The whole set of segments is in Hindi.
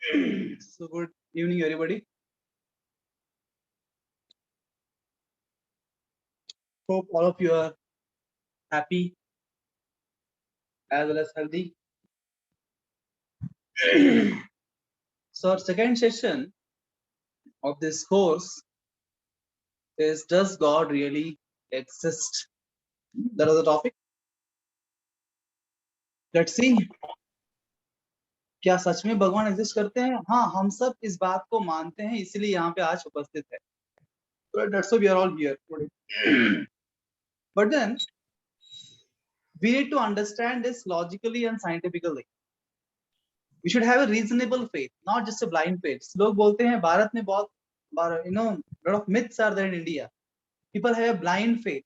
So good evening, everybody. Hope all of you are happy as well as healthy. So our second session of this course is, does God really exist? That is the topic. Let's see. क्या सच में भगवान एग्जिस्ट करते हैं? हाँ, हम सब इस बात को मानते हैं, इसलिए यहाँ पे आज उपस्थित है. That's why we are all here today. But then we need to understand this logically and scientifically. We should have a reasonable faith, not just a blind faith. लोग बोलते हैं भारत में बहुत, lot of myths are there in India. People have a blind faith.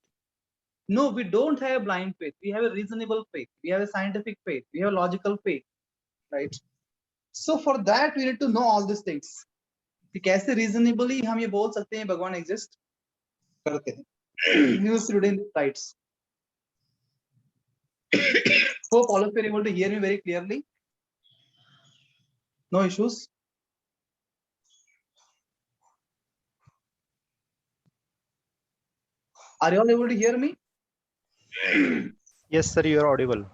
No, we don't have a blind faith. We have a reasonable faith. We have a scientific faith. We have a logical faith, right? So for that we need to know all these things. कि कैसे reasonably हम ये बोल सकते हैं भगवान exist करते हैं. You will see in the slides. Hope all of you are able to hear me very clearly. No issues. Are you all able to hear me? Yes, sir, you are audible.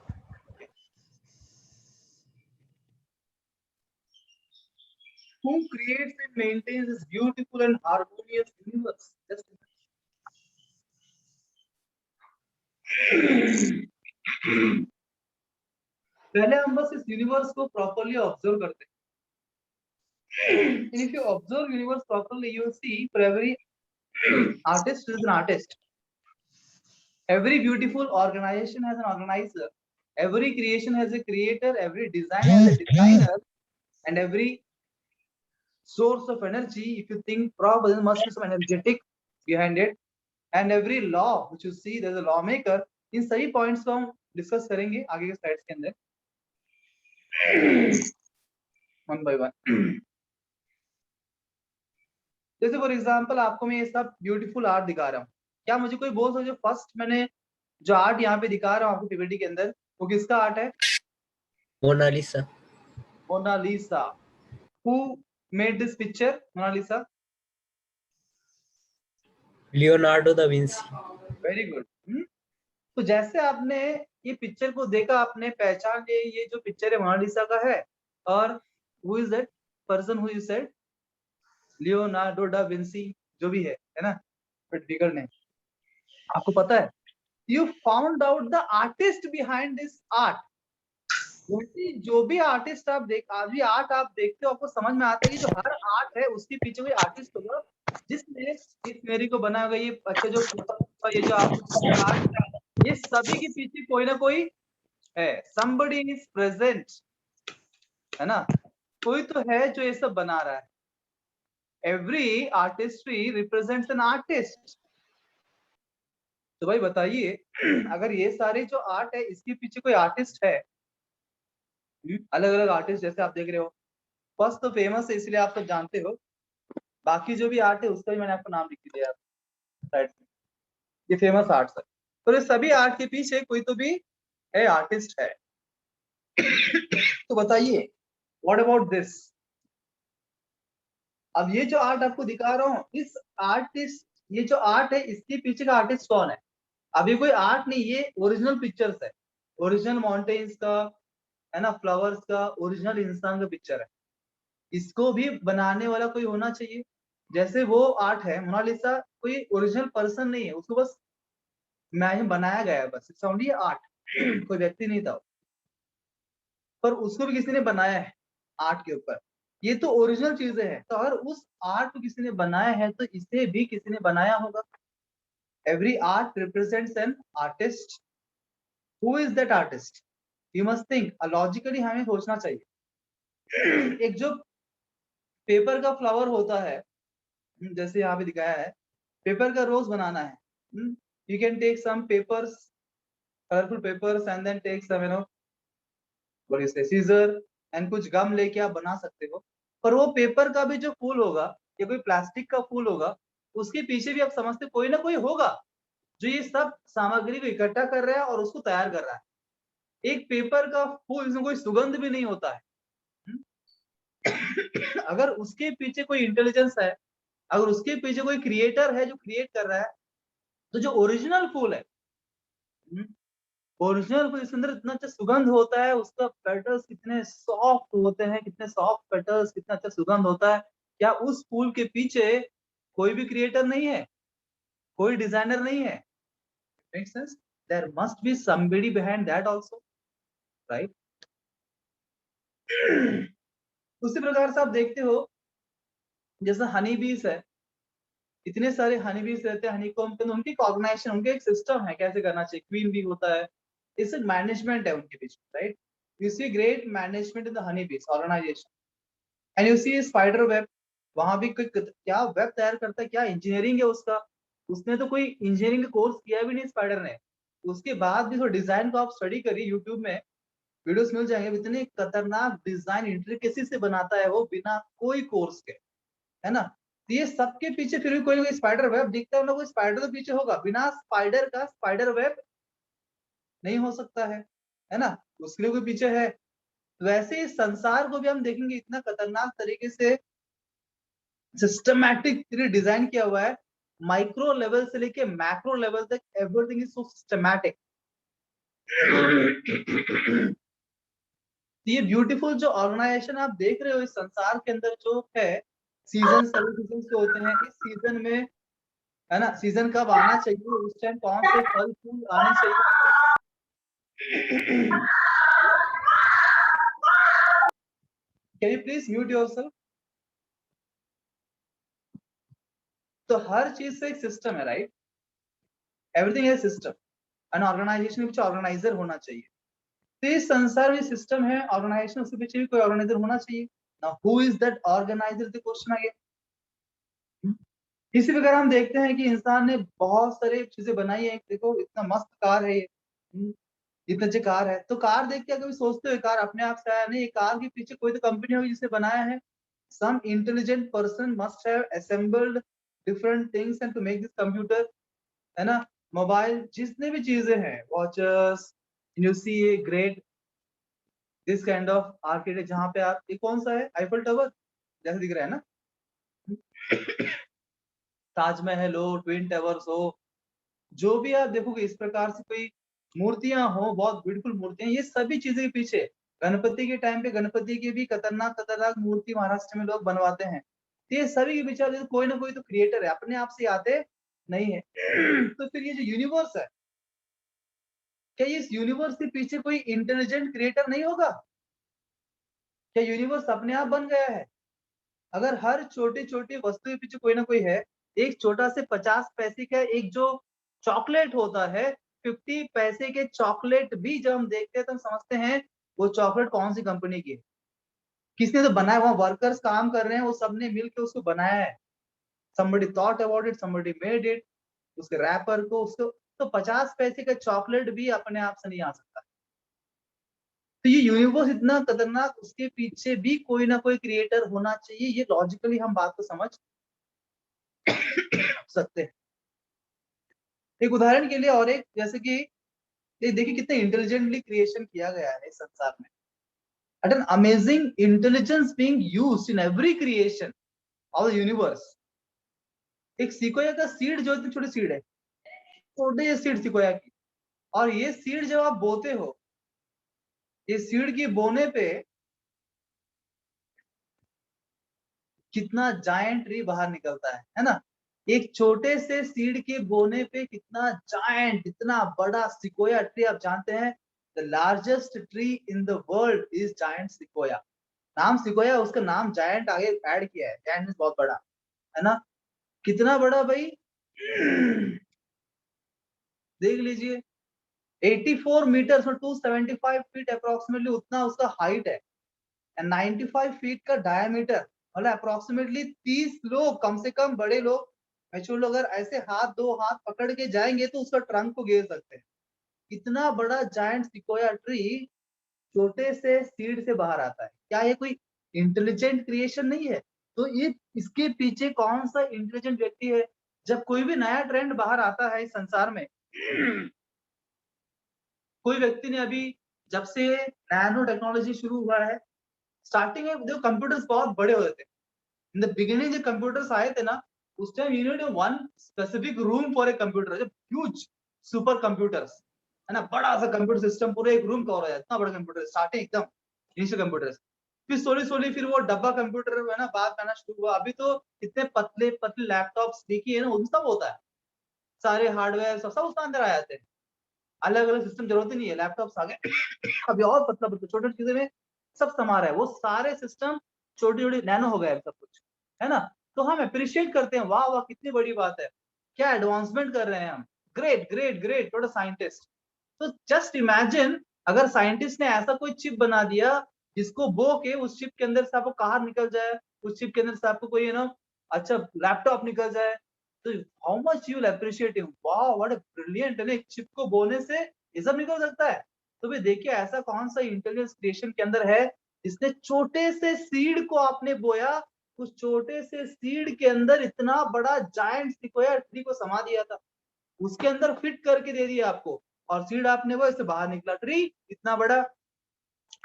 Who creates and maintains this beautiful and harmonious universe? Just पहले हम बस इस यूनिवर्स को प्रॉपर्ली ऑब्जर्व करते हैं. And if you observe universe properly, you will see for every artist is an artist. Every beautiful organization has an organizer. Every creation has a creator. Every design has a designer. And every source of energy, if you think properly, there must be some energetic behind it. And every law which you see, there's a lawmaker. इन सभी पॉइंट्स को हम डिस्कस करेंगे आगे के स्लाइड्स के अंदर वन बाय वन. जैसे फॉर एग्जांपल आपको मैं ये सब ब्यूटीफुल आर्ट दिखा रहा हूँ. क्या मुझे कोई बोल सकते, फर्स्ट मैंने जो आर्ट यहाँ पे दिखा रहा हूँ आपको पीपीटी के अंदर, वो किसका आर्ट है? Mona Lisa. Mona Lisa. Who made this picture Mona Lisa? Leonardo da Vinci. Very good. तो जैसे आपने ये पिक्चर को देखा, आपने पहचान लिया ये जो पिक्चर है मोनालिसा का है. और who is that person who you said? Leonardo da Vinci. जो भी है ना, बट बिगर नेम. आपको पता है, you found out the artist behind this art. जो भी आर्टिस्ट आप अभी आर्ट आप देखते हो, आपको समझ में आता है कि जो हर आर्ट है उसके पीछे कोई आर्टिस्ट होगा जिसने इस मेरी को बनाया होगा. ये अच्छा जो ये जो आप आर्ट, ये सभी के पीछे कोई ना कोई है. somebody is present, है ना? कोई तो है जो ये सब बना रहा है. every artistry represents an artist. तो भाई बताइए, अगर ये सारे जो आर्ट है इसके पीछे कोई आर्टिस्ट है, अलग अलग आर्टिस्ट जैसे आप देख रहे हो. फर्स्ट तो फेमस है इसलिए आप तो जानते हो. बाकी जो भी आर्ट है उसका भी मैंने आपको नाम लिख दिया साइड में. ये फेमस आर्ट्स है. तो ये सभी आर्ट के पीछे कोई तो भी है, आर्टिस्ट है. तो बताइए, व्हाट अबाउट दिस? अब ये जो आर्ट आपको दिखा रहा हूँ, इस आर्टिस्ट, ये जो आर्ट है इसके पीछे का आर्टिस्ट कौन है? अब ये कोई आर्ट नहीं, ये ओरिजिनल पिक्चर्स है. ओरिजिनल माउंटेन्स का, है ना, फ्लावर्स का, ओरिजिनल इंसान का पिक्चर है. इसको भी बनाने वाला कोई होना चाहिए. जैसे वो आर्ट है मोनालिसा, कोई ओरिजिनल पर्सन नहीं है, उसको बस इमेजिन बनाया गया है बस. It's only art. कोई व्यक्ति नहीं था, पर उसको भी किसी ने बनाया है आर्ट के ऊपर. ये तो ओरिजिनल चीजें हैं. तो अगर उस आर्ट को किसी ने बनाया है तो इसे भी किसी ने बनाया होगा. Every art represents an artist. Who is that artist? You must think. Logically हमें सोचना चाहिए. एक जो पेपर का फ्लावर होता है, जैसे यहाँ पे दिखाया है, पेपर का रोज बनाना है. You can take some papers, colourful papers, and then take some what is this, scissor, and कुछ गम लेके आप बना सकते हो. पर वो पेपर का भी जो फूल होगा या कोई प्लास्टिक का फूल होगा, उसके पीछे भी आप समझते कोई ना कोई होगा जो ये सब सामग्री को इकट्ठा कर रहा है और उसको तैयार कर रहा है. एक पेपर का फूल, इसमें कोई सुगंध भी नहीं होता है. अगर उसके पीछे कोई इंटेलिजेंस है, अगर उसके पीछे कोई क्रिएटर है जो क्रिएट कर रहा है, तो जो ओरिजिनल फूल है, ओरिजिनल फूल इसके अंदर इतना अच्छा सुगंध होता है, उसका पेटल्स कितने सॉफ्ट होते हैं, कितने सॉफ्ट पेटल्स, कितना अच्छा सुगंध होता है। क्या उस फूल के पीछे कोई भी क्रिएटर नहीं है, कोई डिजाइनर नहीं है? Make sense? There must be somebody behind that also, right? उसी प्रकार से आप देखते हो, जैसे हनी बीज है, इतने सारे हनी बीज रहते हैं, हनी कॉम्ब पे, उनकी ऑर्गेनाइजेशन, उनके एक सिस्टम है कैसे करना चाहिए, क्वीन बी होता है, इस मैनेजमेंट है उनके बीच, right? You see great management in the honey bees organisation, and you see spider web, वहां भी क्या वेब तैयार करता है, क्या इंजीनियरिंग है उसका, उसने तो कोई इंजीनियरिंग कोर्स किया भी नहीं स्पाइडर ने, उसके बाद भी तो डिजाइन को आप स्टडी करिए, यूट्यूब में वीडियोस मिल जाएंगे, इतने खतरनाक डिजाइन इंट्रिकेसी से बनाता है वो बिना कोई कोर्स के, है ना? तो ये सबके पीछे फिर भी कोई ना कोई स्पाइडर वेब दिखता है, कोई स्पाइडर तो पीछे होगा, बिना स्पाइडर का स्पाइडर वेब नहीं हो सकता है ना? उसके लिए कोई पीछे है। तो वैसे इस संसार को भी हम देखेंगे, इतना खतरनाक तरीके से सिस्टमैटिक डिजाइन किया हुआ है, माइक्रो लेवल से लेके मैक्रो लेवल तक, एवरीथिंग इज सो सिस्टमैटिक। ये ब्यूटीफुल जो ऑर्गेनाइजेशन आप देख रहे हो इस संसार के अंदर जो है, सीजन, सभी सीजन के होते हैं, इस सीजन में, है ना, सीजन कब आना चाहिए, उस टाइम कौन से फल फूल आने चाहिए। Can you please mute yourself? तो हर चीज से एक सिस्टम है, राइट? एवरीथिंग है सिस्टम, एन ऑर्गेनाइजेशन कुछ ऑर्गेनाइजर होना चाहिए। तो इस संसार में सिस्टम है, ऑर्गेनाइजेशन, उसके पीछे भी कोई ऑर्गेनाइजर होना चाहिए। Now who is that organiser, the question again. इसी प्रकार हम देखते हैं कि इंसान ने बहुत सारी चीजें बनाई है, देखो इतना मस्त कार है ये, इतने अच्छे कार है, तो कार देख के कभी सोचते हो कार अपने आप से आया नहीं, कार के पीछे कोई तो कंपनी होगी जिसने बनाया है, some intelligent person must have assembled different things and to make this computer, है ना? मोबाइल जितने भी चीजें हैं, watches, you see a great this kind of architect, जहाँ पे आप, ये कौन सा है, आईफल टावर जैसे दिख रहा है ना, ताजमहल हो, ट्विन टावर्स हो, जो भी आप देखोगे इस प्रकार से कोई मूर्तियां हो, बहुत ब्यूटीफुल मूर्तियां, ये सभी चीजें के पीछे, गणपति के टाइम पे गणपति की भी खतरनाक खतरनाक मूर्ति महाराष्ट्र में लोग बनवाते हैं, तो ये सभी के पीछे कोई ना कोई तो क्रिएटर है, अपने आप से आते नहीं है। तो फिर ये जो यूनिवर्स है, क्या इस यूनिवर्स के पीछे कोई इंटेलिजेंट क्रिएटर नहीं होगा? क्या यूनिवर्स अपने आप बन गया है? अगर हर छोटी छोटी वस्तु के पीछे कोई ना कोई है, एक छोटा से 50 पैसे का एक जो चॉकलेट होता है, 50 पैसे के चॉकलेट भी जब हम देखते हैं तो हम समझते हैं वो चॉकलेट कौन सी कंपनी की है, किसने तो बनाया, वहां वर्कर्स काम कर रहे हैं, वो सबने मिलकर उसको बनाया है, somebody thought about it, somebody made it, उसके रैपर को, उसको, तो 50 पैसे का चॉकलेट भी अपने आप से नहीं आ सकता। तो ये यूनिवर्स इतना खतरनाक, उसके पीछे भी कोई ना कोई क्रिएटर होना चाहिए, ये लॉजिकली हम बात को समझ सकते हैं। एक उदाहरण के लिए, और एक जैसे कि ये देखिए कितने इंटेलिजेंटली क्रिएशन किया गया है इस संसार में, at an amazing intelligence being used in every creation of the universe. एक सिकोया का सीड जो इतनी छोटी सीड है, छोटे ये सीड सिकोया की, और ये सीड जब आप बोते हो, ये सीड की बोने पे कितना जायंट ट्री बाहर निकलता है ना? एक छोटे से सीड के बोने पे कितना जायंट, इतना बड़ा सिकोया ट्री, आप जानते हैं the largest tree in the world is giant sequoia. नाम सिकोया, उसका नाम जायंट आगे ऐड किया है, जायंट मींस बहुत बड़ा, है ना? कितना बड़ा भाई, देख लीजिए, 84 मीटर और 275 फीट अप्रोक्सीमेटली उतना उसका हाइट है, एंड 95 फीट का डायमीटर, मतलब अप्रोक्सीमेटली 30 लोग, कम से कम बड़े लोग, मैच्योर लोग अगर ऐसे हाथ, दो हाथ पकड़ के जाएंगे तो उसका ट्रंक को घेर सकते हैं। इतना बड़ा जायंट सिकोया ट्री छोटे से सीड से बाहर आता है, क्या ये कोई इंटेलिजेंट क्रिएशन नहीं है? तो ये इसके पीछे कौन सा इंटेलिजेंट व्यक्ति है? जब कोई भी नया ट्रेंड बाहर आता है इस संसार में, कोई व्यक्ति ने अभी, जब से नैनो टेक्नोलॉजी शुरू हुआ है, स्टार्टिंग में जो कंप्यूटर्स बहुत बड़े होते थे, इन द बिगिनिंग जो कंप्यूटर्स आए थे ना, उस time you need one specific room for a computer, जो ह्यूज सुपर कंप्यूटर्स है ना, बड़ा सा कंप्यूटर सिस्टम पूरे एक रूम कवर हो जाता है, इतना बड़ा कंप्यूटर स्टार्टिंग एकदम इनिशियल कंप्यूटर्स। फिर स्लोली स्लोली फिर वो डब्बा कंप्यूटर है ना बात करना शुरू हुआ। अभी तो इतने पतले पतले लैपटॉप्स देखिए ना, उन सब होता है, सारे हार्डवेयर सब सब उसके अंदर आ जाते हैं, अलग अलग सिस्टम जरूरत ही नहीं है, लैपटॉप्स आ गए अभी और पतला पतला छोटे छोटे चीजें में सब समा रहा है, वो सारे सिस्टम छोटी छोटी नैनो हो गए सब कुछ, है ना। तो हम अप्रिशिएट करते हैं, वाह वाह कितनी बड़ी बात है, क्या एडवांसमेंट कर रहे हैं हम, great great great what a scientist. तो जस्ट इमेजिन अगर साइंटिस्ट ने ऐसा कोई चिप बना दिया जिसको बो के उस चिप के अंदर से आपको कार निकल जाए, उस चिप के अंदर से आपको कोई अच्छा लैपटॉप निकल जाए, तो how much you will appreciate him, wow what a brilliant, है ना, एक चिप को बोने से ये सब निकल सकता है। तो भी देखिए ऐसा कौन सा इंटेलिजेंस क्रिएशन के अंदर है जिसने छोटे से सीड को आपने बोया, उस छोटे से सीड के अंदर इतना बड़ा जायंट सिक्वायर ट्री को समा दिया था, उसके अंदर फिट करके दे दिया आपको, और सीड आपने वो इससे बाहर निकला ट्री इतना बड़ा।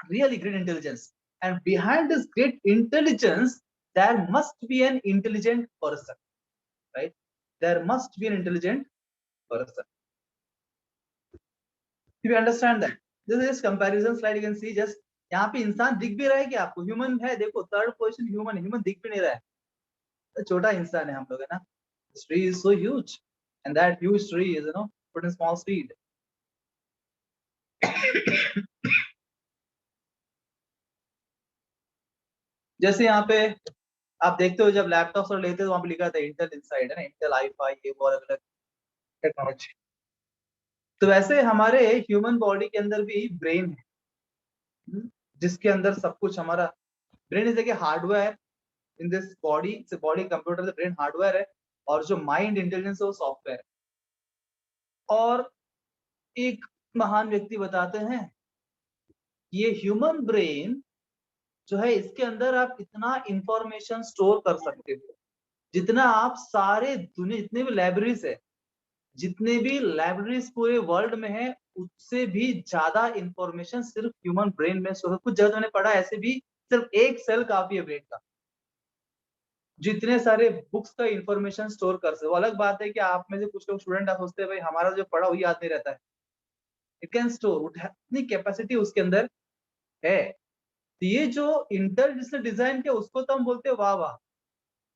Really great intelligence, and behind this great intelligence there must be an intelligent person, right, there must be an intelligent person. If you understand that, this is comparison slide. You can see just यहाँ पे इंसान दिख भी रहा है कि आपको ह्यूमन है, देखो थर्ड पोजीशन ह्यूमन, ह्यूमन दिख भी नहीं रहा है, तो छोटा इंसान है हम लोग, है ना। This tree is so huge, and that huge tree is put in small seed. जैसे यहाँ पे आप देखते हो जब लैपटॉप और लेते हो वहां पे लिखा था इंटेल इनसाइड, है ना, इंटेल i5 ये वो अलग अलग टेक्नोलॉजी। तो वैसे हमारे ह्यूमन बॉडी के अंदर भी ब्रेन है, जिसके अंदर सब कुछ हमारा ब्रेन इज एक hardware in this body, body computer, the brain hardware है, और जो माइंड इंटेलिजेंस है वो सॉफ्टवेयर है। और एक महान व्यक्ति बताते हैं ये ह्यूमन ब्रेन जो है इसके अंदर आप इतना इंफॉर्मेशन स्टोर कर सकते हो जितना आप सारे दुनिया जितने भी लाइब्रेरीज है, जितने भी लाइब्रेरीज पूरे वर्ल्ड में है, उससे भी ज्यादा इंफॉर्मेशन सिर्फ ह्यूमन ब्रेन में स्टोर है। कुछ जगह मैंने पढ़ा ऐसे भी सिर्फ एक सेल काफी है ब्रेन का, जितने सारे बुक्स का इंफॉर्मेशन स्टोर कर सकते। वो अलग बात है कि आप में से कुछ लोग स्टूडेंट आप सोचते हैं भाई हमारा जो पढ़ा वही याद नहीं रहता है, इट कैन स्टोर, इतनी कैपेसिटी उसके अंदर है। तो ये जो इंटेल जिसने डिजाइन किया उसको तो हम बोलते हैं वाह वाह।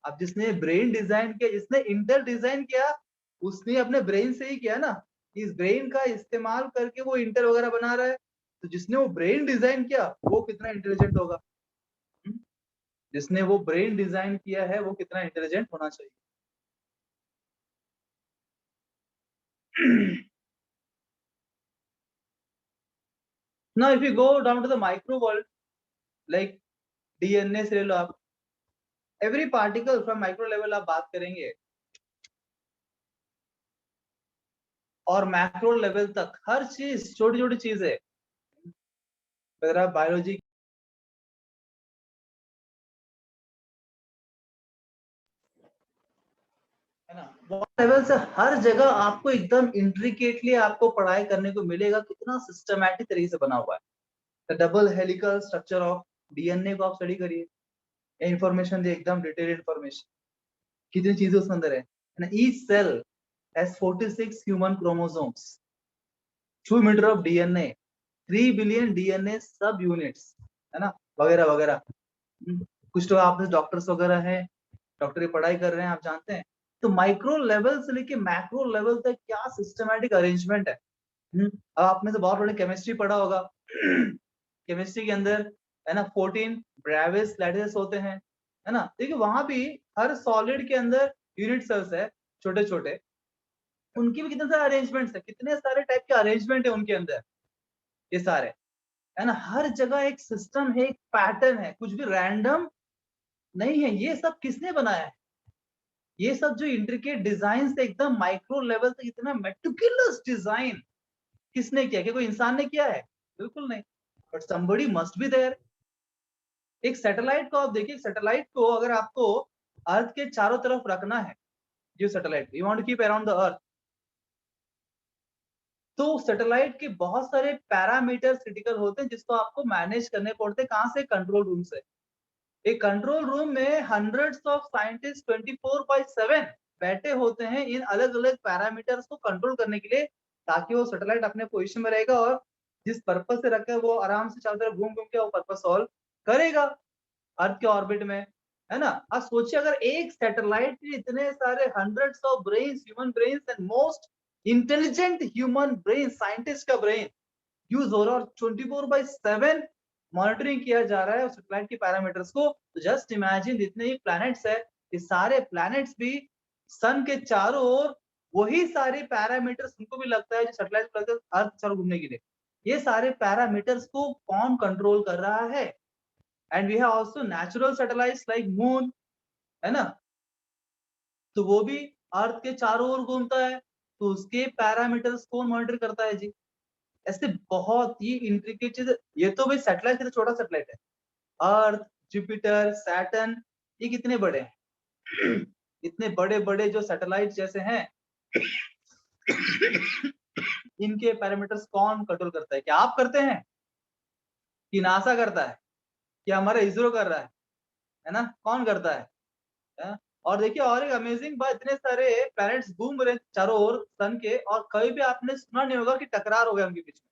अब जिसने ब्रेन डिजाइन किया, जिसने इंटेल डिजाइन किया, उसने अपने ब्रेन से ही किया ना, इस ब्रेन का इस्तेमाल करके वो इंटेल वगैरह बना रहा है। तो जिसने वो ब्रेन डिजाइन किया वो कितना इंटेलिजेंट होगा, जिसने वो ब्रेन डिजाइन किया है वो कितना इंटेलिजेंट होना चाहिए। Now if you go down to the micro world, like DNA से ले लो आप, every particle from micro level आप बात करेंगे और मैक्रो लेवल तक हर चीज छोटी छोटी चीज है। अगर आप बायोलॉजी है ना, लेवल से हर जगह आपको एकदम इंट्रिकेटली आपको पढ़ाई करने को मिलेगा, कितना सिस्टमैटिक तरीके से बना हुआ है। Double helical structure of DNA को आप स्टडी करिए, इंफॉर्मेशन दे एकदम डिटेल इंफॉर्मेशन, कितनी चीजें उसके अंदर है ना। Each cell has 46 human chromosomes, 2 metre of DNA, 3 billion DNA subunits, है ना, वगैरह वगैरह। कुछ तो आप डॉक्टर्स वगैरह हैं, डॉक्टर की पढ़ाई कर रहे हैं, आप जानते हैं। तो माइक्रो लेवल से लेके मैक्रो लेवल तक क्या सिस्टमैटिक अरेंजमेंट है। अब आप में से बहुत बड़े केमिस्ट्री पढ़ा होगा केमिस्ट्री के अंदर है ना 14 ब्रेविस लैटिस होते हैं, है ना। देखिए वहां भी हर सॉलिड के अंदर यूनिट सेल्स है छोटे छोटे, उनकी भी कितने सारे अरेंजमेंट्स है, कितने सारे टाइप के अरेंजमेंट है उनके अंदर, ये सारे, है ना। हर जगह एक सिस्टम है, एक पैटर्न है, कुछ भी रैंडम नहीं है। ये सब किसने बनाया है, ये सब जो इंट्रिकेट डिजाइन से एकदम माइक्रो लेवल तक इतना मेटिकुलस डिजाइन किसने किया, क्या कोई इंसान ने किया है, बिल्कुल नहीं, but somebody must be there. एक सैटेलाइट को आप देखिए, सैटेलाइट को अगर आपको अर्थ के चारों तरफ रखना है, जो satellite you want to keep around the earth, तो सैटेलाइट के बहुत सारे पैरामीटर्स क्रिटिकल होते हैं जिसको आपको मैनेज करने पड़ते हैं। कहाँ से? कंट्रोल रूम से। एक कंट्रोल रूम में हंड्रेड्स ऑफ साइंटिस्ट 24/7 बैठे होते हैं इन अलग-अलग पैरामीटर्स को कंट्रोल करने के लिए, ताकि वो सैटेलाइट अपने पोजीशन में रहेगा और जिस पर्पस से रखा है वो आराम से चारों तरफ घूम-घूम के वो पर्पस सॉल्व करेगा अर्थ के ऑर्बिट में, है ना? अब सोचिए अगर एक सैटेलाइट में इतने सारे hundreds of brains, human brains and most intelligent human brain, scientist का ब्रेन यूज हो रहा है और 24/7 मॉनिटरिंग किया जा रहा है उस सैटेलाइट के पैरामीटर्स को। तो जस्ट इमेजिन जितने ही प्लैनेट्स है, ये सारे प्लैनेट्स भी सन के चारों ओर वही सारे पैरामीटर्स उनको भी लगता है जो सैटेलाइट को लगता है अर्थ चारों घूमने के लिए। ये सारे पैरामीटर्स को कौन कंट्रोल कर रहा है? And we have also natural satellites like moon, है ना? तो वो भी अर्थ के चारों ओर घूमता है, तो उसके पैरामीटर्स कौन मॉनिटर करता है जी? ऐसे बहुत ही इंट्रिकेट चीज़। ये तो भाई सैटेलाइट से तो छोटा सैटेलाइट है। अर्थ, जुपिटर, सैटर्न, ये कितने बड़े हैं? इतने बड़े-बड़े जो सैटेलाइट जैसे हैं इनके पैरामीटर्स कौन कंट्रोल करता है? क्या आप करते हैं? कि नासा करता है? कि हमारा इसरो कर रहा है ना? कौन करता है? हैं? और देखिए और एक अमेजिंग बात, इतने सारे प्लैनेट्स घूम रहे हैं चारों ओर सन के और कभी भी आपने सुना नहीं होगा कि टकरार हो गया उनके बीच में।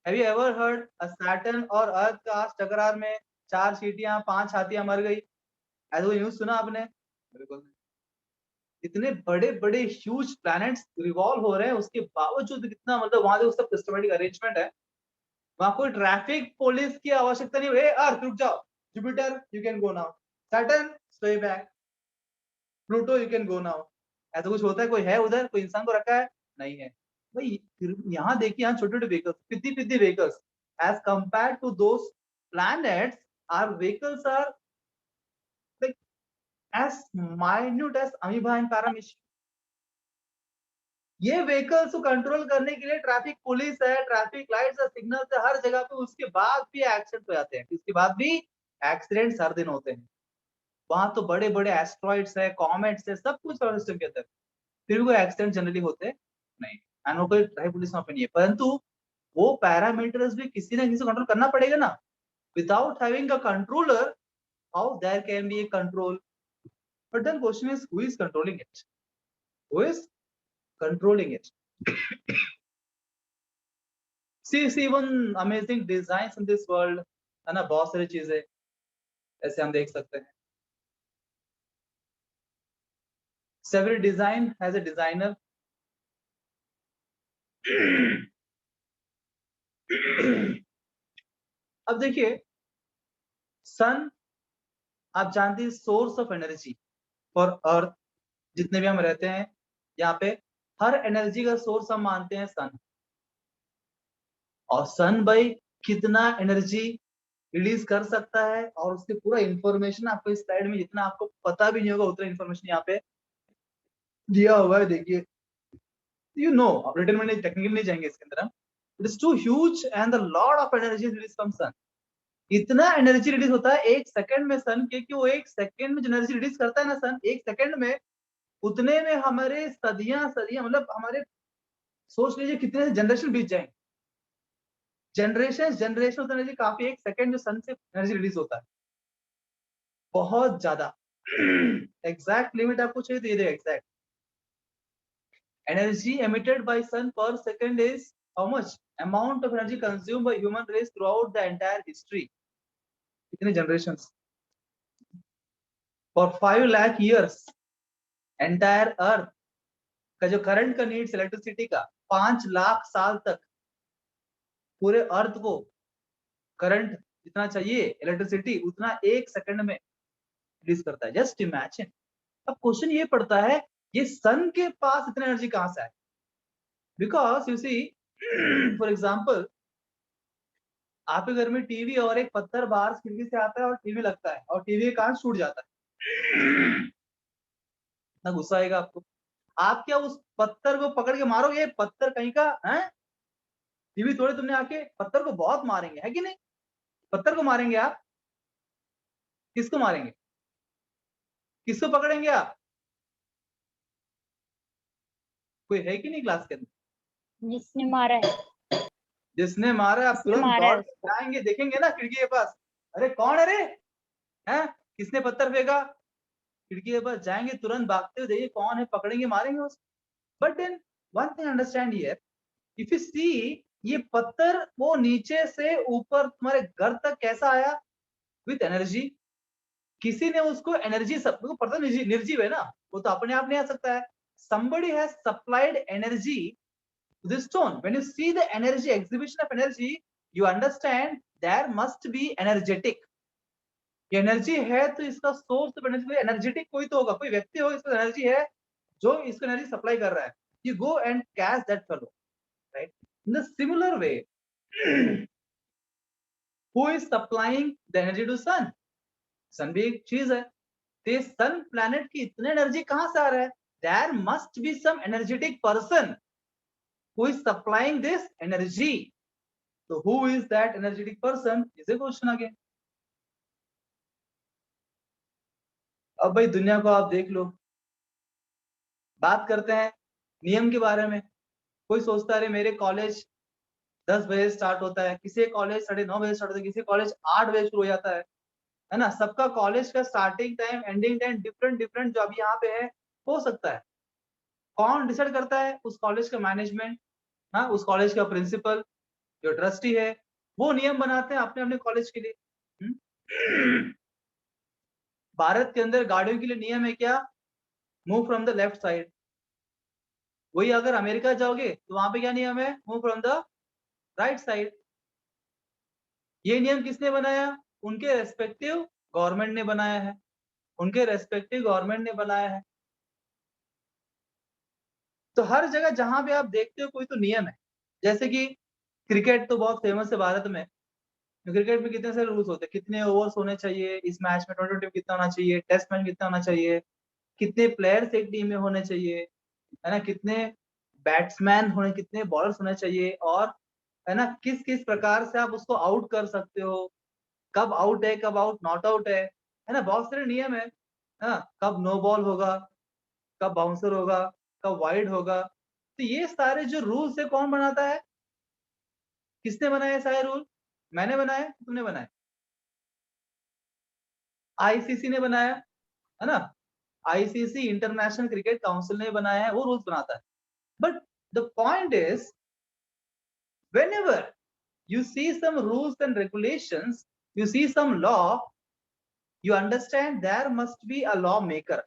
Have you ever heard a Saturn और अर्थ का आज टकरार में 4 चींटियाँ, 5 हाथियाँ मर गई? ऐसा कोई न्यूज़ सुना आपने? बिल्कुल नहीं। इतने बड़े-बड़े ह्यूज प्लैनेट्स रिवॉल्व हो रहे हैं, उसके बावजूद कितना मतलब वहाँ देखो सब सिस्टमैटिक अरेंजमेंट है। वहाँ कोई ट्रैफिक पुलिस की आवश्यकता नहीं है। "ए अर्थ रुक जाओ, Jupiter you can go now, Saturn stay back, Pluto you can go now." ऐसा कुछ होता है? कोई है उधर? कोई इंसान को रखा है? नहीं है। भाई फिर यहाँ देखिए यहाँ छोटे-छोटे व्हीकल्स, पिद्दी-पिद्दी vehicles as compared to those planets, our vehicles are like as minute as amoeba and paramecium. ये व्हीकल्स को कंट्रोल करने के लिए ट्रैफिक पुलिस है, ट्रैफिक लाइट्स है, सिग्नल्स है हर जगह पे, उसके बाद भी एक्सीडेंट हो जाते हैं। इसके बाद भी एक्सीडेंट्स हर दिन होते हैं। वहाँ तो बड़े-बड़े एस्टेरॉइड्स है, कॉमेट्स है, सब कुछ सोलर सिस्टम के अंदर। फिर भी कोई एक्सीडेंट जनरली होते नहीं। एंड वो कोई ट्रैफिक पुलिस वहाँ पे नहीं है। परंतु वो पैरामीटर्स भी किसी ना किसी को कंट्रोल करना पड़ेगा ना। Without having a controller, how there can be a control? But then question is who is controlling it? Who is controlling it? See one amazing designs in this world, है ना? बहुत सारी चीजें ऐसे हम देख सकते हैं। So every design has a designer. अब देखिए सन आप जानते हैं source of energy for earth, जितने भी हम रहते हैं यहाँ पे हर एनर्जी का सोर्स हम मानते हैं सन। और सन भाई कितना एनर्जी रिलीज कर सकता है और उसके पूरा इंफॉर्मेशन आपको इस स्लाइड में जितना आपको पता भी नहीं होगा उतना इंफॉर्मेशन यहाँ पे दिया हुआ है। देखिए आप रिटर्न में नहीं, टेक्निकल नहीं जाएंगे इसके अंदर हम। It is too huge and the lot of energy release from sun. इतना एनर्जी रिलीज होता है 1 सेकंड में सन के, कि वो 1 सेकंड में जो एनर्जी रिलीज करता है ना सन 1 सेकंड में, उतने में हमारे सदियां मतलब हमारे सोच लीजिए कितने जनरेशन बीत जाएंगे। जनरेशन ऑफ एनर्जी काफी, 1 सेकंड जो सन से एनर्जी रिलीज होता है बहुत ज्यादा। एग्जैक्ट लिमिट आपको चाहिए तो ये देखिए exact energy emitted by sun per second is how much amount of energy consumed by human race throughout the entire history, कितने generations for 5 lakh years entire earth का जो करंट का नीड्स इलेक्ट्रिसिटी का 5 लाख साल तक पूरे अर्थ को करंट जितना चाहिए इलेक्ट्रिसिटी उतना 1 सेकंड में रिलीज करता है। Just imagine. अब क्वेश्चन ये पड़ता है ये सन के पास इतना एनर्जी कहां से आए? Because you see for example आपके घर में टीवी और एक पत्थर बाहर खिड़की से आता है और टीवी लगता है और टीवी का कांच टूट जाता है, इतना गुस्सा आएगा आपको। आप क्या उस पत्थर को पकड़ के मारोगे? ये पत्थर कहीं का है? टीवी तोड़े तुमने आके? पत्थर को बहुत मारेंगे, है कि नहीं? पत्थर को मारेंगे आप? किसको मारेंगे? किसको पकड़ेंगे आप? कोई है कि नहीं क्लास के अंदर? जिसने मारा है। जिसने मारा, आप तुरंत मारा है दौड़ के जाएंगे, देखेंगे ना खिड़की के पास, अरे कौन है रे, हैं किसने पत्थर फेंका, खिड़की के पास जाएंगे, तुरंत भागते हुए देखिए कौन है, पकड़ेंगे, मारेंगे उसको। But then one thing understand here, if you see, ये पत्थर वो नीचे से ऊपर तुम्हारे घर तक कैसा आया, विथ एनर्जी। किसी ने उसको एनर्जी, सबको पता निर्जीव है ना, वो तो अपने आप नहीं आ सकता है। somebody has supplied energy to this stone. When you see the energy, exhibition of energy, you understand there must be energetic. ये एनर्जी है तो इसका सोर्स ऑफ एनर्जी एनर्जेटिक कोई तो होगा, कोई व्यक्ति होगा इसका एनर्जी है जो इसको एनर्जी सप्लाई कर रहा है। You go and catch that fellow, right? In the similar way, who is supplying the energy to sun? सन भी एक चीज है, तो सन प्लैनेट की इतने एनर्जी कहां से आ रहा है? There must be some energetic person who is supplying this energy. तो who is that energetic person is a question again. अब भाई दुनिया को आप देख लो, बात करते हैं नियम के बारे में। कोई सोचता है मेरे कॉलेज 10 बजे स्टार्ट होता है, किसी कॉलेज 9:30 बजे स्टार्ट होता है, किसी कॉलेज 8 बजे शुरू हो जाता है ना। सबका कॉलेज का starting time, ending time different जो अभी यहाँ पे है हो सकता है। कौन डिसाइड करता है? उस कॉलेज का मैनेजमेंट, हाँ, उस कॉलेज का प्रिंसिपल जो ट्रस्टी है, वो नियम बनाते हैं अपने अपने कॉलेज के लिए। भारत के अंदर गाड़ियों के लिए नियम है क्या? Move from the left side. वही अगर अमेरिका जाओगे तो वहां पे क्या नियम है? Move from the right side. ये नियम किसने बनाया? उनके रेस्पेक्टिव गवर्नमेंट ने बनाया है, उनके रेस्पेक्टिव गवर्नमेंट ने बनाया है। तो हर जगह जहां पे आप देखते हो कोई तो नियम है। जैसे कि क्रिकेट तो बहुत फेमस है भारत में। क्रिकेट में कितने सारे रूल्स होते हैं, कितने ओवर्स होने चाहिए, इस मैच में 20 कितना होना चाहिए, टेस्ट मैच कितना होना चाहिए, कितने प्लेयर्स एक टीम में होने चाहिए, है ना, कितने बैट्समैन होने, कितने बॉलर्स होने चाहिए, और है ना किस किस प्रकार से आप उसको आउट कर सकते हो, कब आउट है, कब आउट नॉट आउट है ना, बहुत सारे नियम है। हाँ, कब नो बॉल होगा, कब बाउंसर होगा, कब वाइड होगा। तो ये सारे जो रूल्स है कौन बनाता है? किसने बनाए सारे रूल? मैंने बनाए, तुमने बनाए, आईसीसी ने बनाया, है ना। आईसीसी इंटरनेशनल क्रिकेट काउंसिल ने बनाया है, वो रूल्स बनाता है। But the point is, whenever you see some rules and regulations, you see some law, you understand there must be a law maker.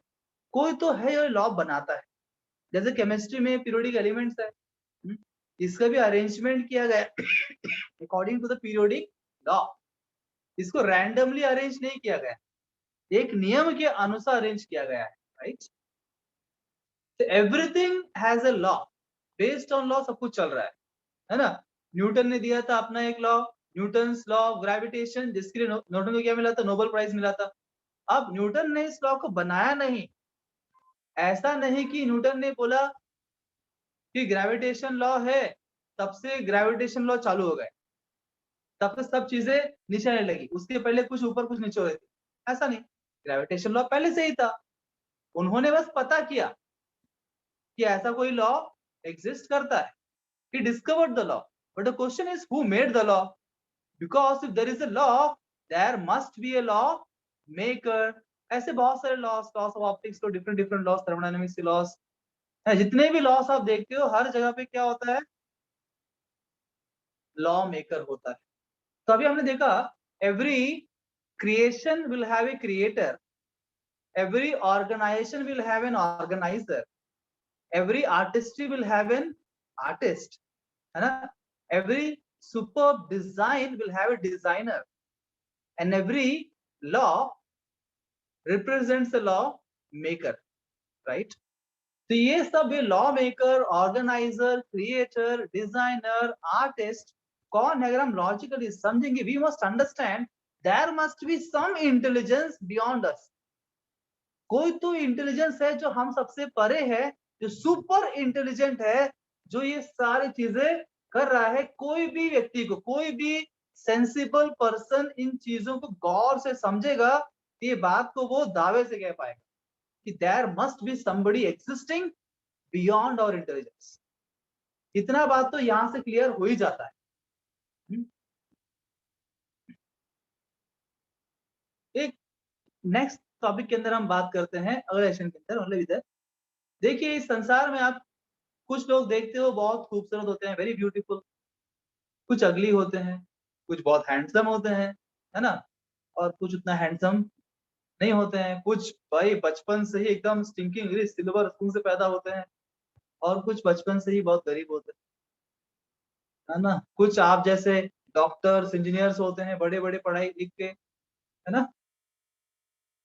कोई तो है जो लॉ बनाता है। जैसे केमिस्ट्री में पीरियोडिक एलिमेंट्स है, इसका भी अरेंजमेंट किया गया according to the periodic law. इसको रैंडमली अरेंज नहीं किया गया, एक नियम के अनुसार अरेंज किया गया है, right. Everything has a law, based on law सब कुछ चल रहा है ना। न्यूटन ने दिया था अपना एक law, Newton's law of gravitation, जिसके लिए न्यूटन को क्या मिला था? नोबेल प्राइज मिला था। अब न्यूटन ने इस लॉ को बनाया नहीं, ऐसा नहीं कि न्यूटन ने बोला कि ग्रेविटेशन लॉ है तब से ग्रेविटेशन लॉ चालू हो गए, तब से सब चीजें नीचे आने लगी, उसके पहले कुछ ऊपर कुछ नीचे हो रही थी, ऐसा नहीं। ग्रेविटेशन लॉ पहले से ही था, उन्होंने बस पता किया कि ऐसा कोई लॉ एग्जिस्ट करता है। He discovered the law, but the question is who made the law? Because if there is a law, there must be a law maker. ऐसे बहुत सारे लॉस ऑफ ऑप्टिक्स को, डिफरेंट डिफरेंट लॉस, थर्मोडायनामिक्स के लॉस है, जितने भी लॉस आप देखते हो हर जगह पे क्या होता है? लॉ मेकर होता है। तो अभी हमने देखा every creation will have a creator, every organisation will have an organiser, every artistry will have an artist, है ना। Every superb design will have a designer, and every law represents a law maker, right? तो ये सब law maker, organiser, creator, designer, artist कौन है? अगर हम लॉजिकली समझेंगे, we must understand there must be some intelligence beyond us. कोई तो इंटेलिजेंस है जो हम सबसे परे है, जो सुपर इंटेलिजेंट है, जो ये सारी चीजें कर रहा है। कोई भी व्यक्ति को, कोई भी सेंसिबल पर्सन इन चीजों को गौर से समझेगा, ये बात को वो दावे से कह पाएगा कि there must be somebody existing beyond our intelligence. इतना बात तो यहाँ से क्लियर हो ही जाता है। एक नेक्स्ट टॉपिक के अंदर हम बात करते हैं अगले सेशन के अंदर, मतलब इधर देखिए इस संसार में आप कुछ लोग देखते हो बहुत खूबसूरत होते हैं, वेरी ब्यूटीफुल, कुछ अगली होते हैं, कुछ बहुत हैंडसम होते हैं, है ना, और कुछ उतना हैंडसम नहीं होते हैं, कुछ भाई बचपन से ही एकदम स्टिंकिंग रिच सिल्वर स्पून से पैदा होते हैं, और कुछ बचपन से ही बहुत गरीब होते हैं, है ना, कुछ आप जैसे डॉक्टर्स इंजीनियर्स होते हैं बड़े बड़े पढ़ाई लिख के, है ना,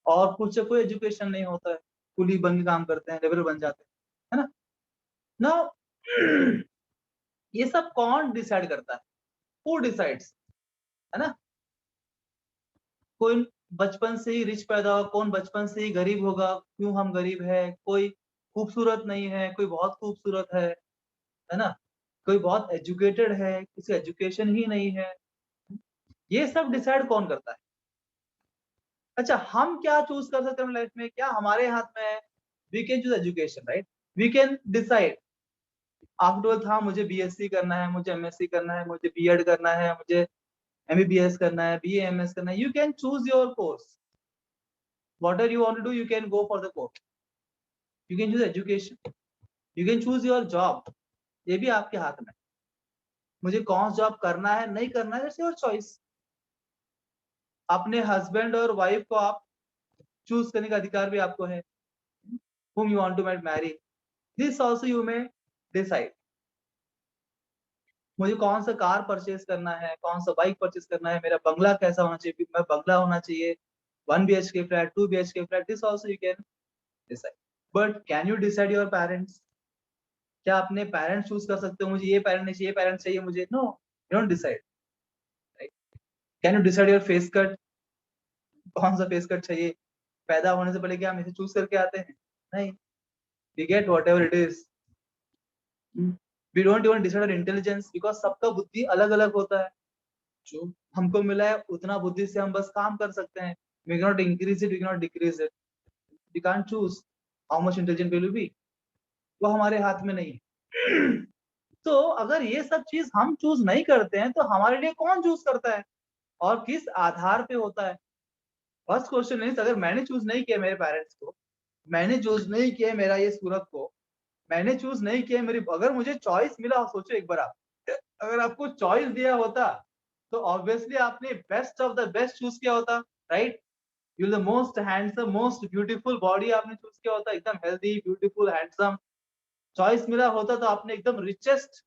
और कुछ कोई एजुकेशन नहीं होता है, कुली बन के काम करते हैं, लेबर बन जाते हैं, है ना। ना ये सब कौन डिसाइड करता है? हु डिसाइड्स, है ना। कोई बचपन से ही रिच पैदा होगा, कौन बचपन से ही गरीब होगा, क्यों हम गरीब है, कोई खूबसूरत नहीं है, कोई बहुत खूबसूरत है ना, कोई बहुत एजुकेटेड है, किसी एजुकेशन ही नहीं है, ये सब डिसाइड कौन करता है? अच्छा, हम क्या चूज कर सकते हैं लाइफ में? क्या हमारे हाथ में है? We can choose education, right? We can decide after 12th, हाँ मुझे बीएससी करना है, मुझे एमएससी करना है, मुझे बीएड करना है, मुझे एमबीबीएस करना है, बीए एमएस करना है। You can choose your course, whatever you want to do, you can go for the course. You can choose education, you can choose your job, ये भी आपके हाथ में। मुझे कौन सा जॉब करना है नहीं करना है, दैट्स योर चॉइस। अपने हस्बैंड और वाइफ को आप चूज करने का अधिकार भी आपको है, whom you want to marry, this also you may decide। मुझे कौन सा कार परचेज करना है, कौन सा बाइक परचेज करना है, मेरा बंगला कैसा होना चाहिए, मैं बंगला होना चाहिए 1 BHK flat, 2 BHK flat, this also you can decide। But can you decide your parents? क्या अपने पेरेंट्स चूज कर सकते हो मुझे ये पेरेंट नहीं चाहिए, ये पेरेंट चाहिए मुझे? No, you don't decide, right. Can you decide your face cut? कौन सा फेस कट चाहिए? पैदा होने से पहले क्या हम इसे चूज करके आते हैं? नहीं, we get whatever it is. We don't even decide our intelligence, because सबका बुद्धि अलग-अलग होता है। जो हमको मिला है उतना बुद्धि से हम बस काम कर सकते हैं। We can not increase it, we can not decrease it. We can't choose how much intelligent will you be, वो हमारे हाथ में नहीं है। तो अगर ये सब चीज हम चूज नहीं करते हैं तो हमारे लिए कौन चूज करता है और किस आधार पे होता है? फर्स्ट क्वेश्चन इज, अगर मैंने चूज नहीं किया मेरे पेरेंट्स को, मैंने चूज नहीं किया मेरा ये सूरत को, मैंने चूज नहीं किया मेरी, अगर मुझे चॉइस मिला हो, सोचो एक बार आप, अगर आपको चॉइस दिया होता तो ऑब्वियसली आपने best of the best choose किया होता, right. You the most handsome, most beautiful body आपने चूज किया होता, एकदम हेल्दी ब्यूटीफुल हैंडसम। चॉइस मिला होता तो आपने एकदम richest,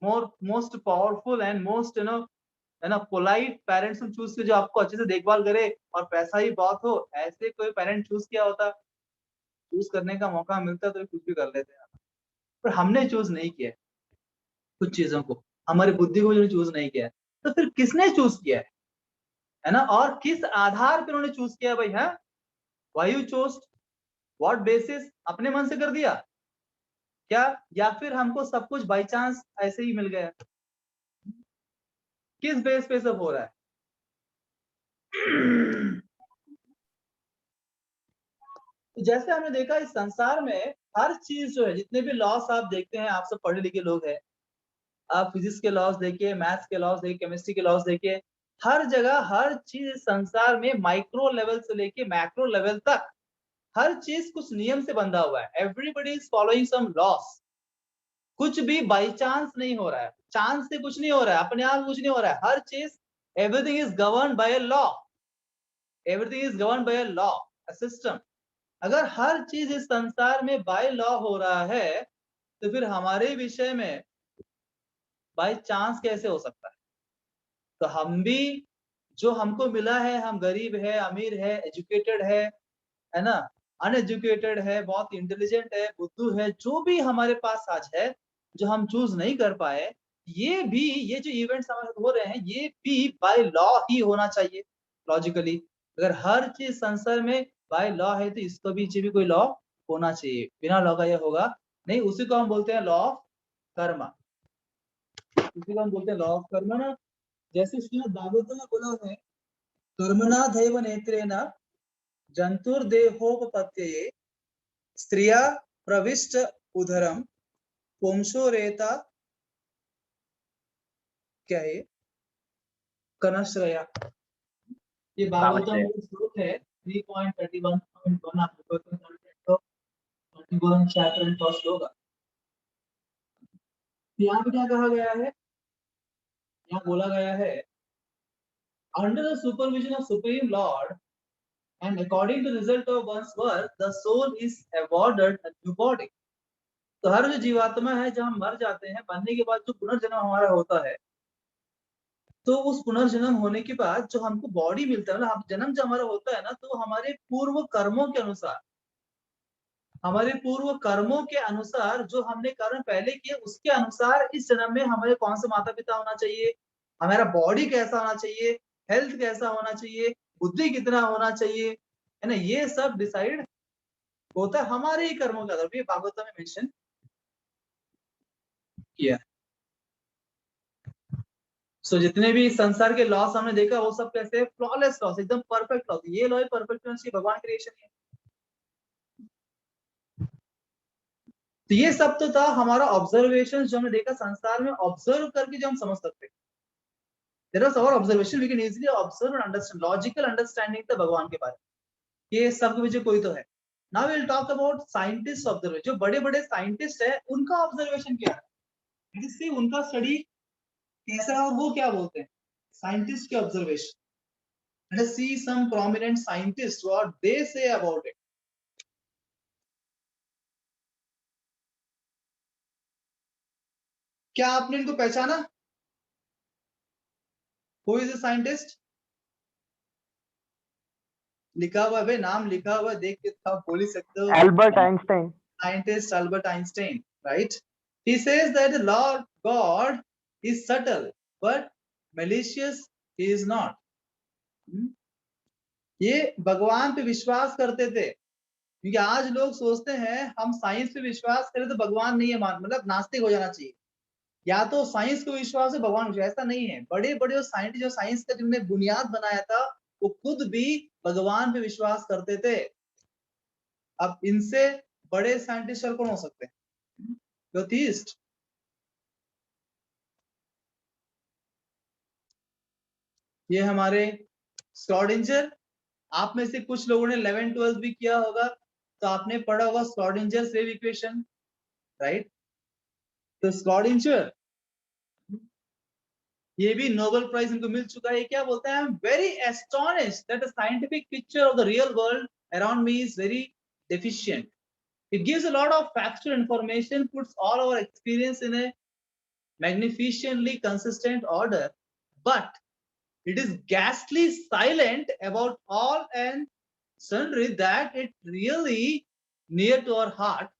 most powerful and most है ना पोलाइट पेरेंट्स को चूज किया, जो आपको अच्छे से देखभाल करे और पैसा ही बहुत हो, ऐसे कोई पेरेंट चूज किया होता। चूज करने का मौका मिलता तो कुछ भी कर लेते हैं, पर हमने चूज नहीं किया है कुछ चीजों को, हमारी बुद्धि को जो चूज नहीं किया है, तो फिर किसने चूज किया है ना, और किस आधार पर उन्होंने चूज किया भाई? है why you chose, what basis? अपने मन से कर दिया क्या, या फिर हमको सब कुछ बाई चांस ऐसे ही मिल गया? किस बेस पे सब हो रहा है? तो जैसे हमने देखा इस संसार में हर चीज जो है, जितने भी लॉस आप देखते हैं, आप सब पढ़े लिखे लोग हैं, आप फिजिक्स के लॉस देखिए, मैथ्स के लॉस देखिए, केमिस्ट्री के लॉस देखिए, हर जगह हर चीज इस संसार में माइक्रो लेवल से लेके मैक्रो लेवल तक हर चीज कुछ नियम से बंधा हुआ है। Everybody is following some laws. कुछ भी बाई चांस नहीं हो रहा है, चांस से कुछ नहीं हो रहा है, अपने आप कुछ नहीं हो रहा है, हर चीज, everything is govern by a law, everything is govern by a law, a system. अगर हर चीज इस संसार में बाय लॉ हो रहा है तो फिर हमारे विषय में बाय चांस कैसे हो सकता है? तो हम भी, जो हमको मिला है, हम गरीब है, अमीर है, एजुकेटेड है ना, अनएजुकेटेड है, बहुत इंटेलिजेंट है, बुद्धू है, जो भी हमारे पास आज है, जो हम चूज नहीं कर पाए, ये भी, ये जो इवेंट्स हमारे साथ हो रहे हैं, ये भी बाय लॉ ही होना चाहिए लॉजिकली। अगर हर चीज संसार में बाय लॉ है तो इसको भी कोई लॉ होना चाहिए, बिना लॉ का ये होगा नहीं। उसी को हम बोलते हैं लॉ ऑफ कर्मा, उसी को हम बोलते हैं लॉ ऑफ कर्मा ना। जैसे श्रीमद् भागवतम में बोला है, कर्मणा दैव नेत्रेण जंतुर्देहोपपत्तये स्त्रिया प्रविष्ट उदरम पुंसो रेता क्या है ये? कनश्रया। ये भागवतम का श्लोक है 3.31.1 आप तो 31 चैप्टर एंड फर्स्ट होगा। यहाँ पे क्या कहा गया है? यहाँ बोला गया है under the supervision of supreme Lord and according to the result of one's work the soul is awarded a new body। तो हर जो जीवात्मा है जब हम मर जाते हैं, मरने के बाद जो पुनर्जन्म हमारा होता है, तो उस पुनर्जन्म होने के बाद जो हमको बॉडी मिलता है, मतलब हम जन्म जब हमारा होता है ना, तो हमारे पूर्व कर्मों के अनुसार, हमारे पूर्व कर्मों के अनुसार जो हमने कर्म पहले किए उसके अनुसार इस जन्म में हमारे कौन से माता पिता होना चाहिए, हमारा बॉडी कैसा होना चाहिए, हेल्थ कैसा होना चाहिए, बुद्धि कितना होना चाहिए, है ना, ये सब डिसाइड होता है हमारे ही कर्मों के आधार पर। भागवत में मेंशन किया। सो जितने भी संसार के लॉस हमने देखा वो सब कैसे फ्लॉलेस लॉस, एकदम परफेक्ट लॉस। ये लॉ परफेक्ट होना चाहिए, भगवान क्रिएशन है। तो ये सब तो था हमारा ऑब्जर्वेशन जो हमने देखा संसार में, ऑब्जर्व करके जो हम समझ सकते हैं। There was our observation, we can easily observe and understand, logical understanding था भगवान के बारे में। ये सब के पीछे कोई तो है। Now we will talk about scientist observation. जो बड़े-बड़े साइंटिस्ट है उनका ऑब्जर्वेशन क्या है, सी उनका स्टडी कैसा है और वो क्या बोलते हैं, साइंटिस्ट के observation. Let us see some prominent scientists what they say about it। क्या आपने इनको पहचाना? Who is a scientist? लिखा हुआ है भाई, नाम लिखा हुआ है, देख के आप बोल ही सकते हो। Albert Einstein. Scientist Albert Einstein, right? He says that the Lord God is subtle, but malicious he is not। ये भगवान पे विश्वास करते थे, क्योंकि आज लोग सोचते हैं हम साइंस पे विश्वास करें तो भगवान नहीं है, मतलब नास्तिक हो जाना चाहिए, या तो साइंस को विश्वास है भगवान को। ऐसा नहीं है। बड़े बड़े जो साइंटिस्ट, जो साइंस का जिन्होंने बुनियाद बनाया था, वो खुद भी भगवान पे विश्वास करते थे। अब इनसे बड़े साइंटिस्ट और कौन हो सकते हैं? एथीस्ट। ये हमारे स्क्रॉडिंजर। आप में से कुछ लोगों ने 11th-12th भी किया होगा, तो आपने पढ़ा होगा स्क्रॉडिंजर वेव इक्वेशन, राइट? तो स्क्रॉडिंजर, ये भी नोबेल प्राइज इनको मिल चुका है। क्या बोलता है? I am very astonished that the scientific picture of the real world around me is very deficient। It gives a lot of factual information, puts all our experience in a magnificently consistent order, but it is ghastly silent about all and sundry that it really near to our heart,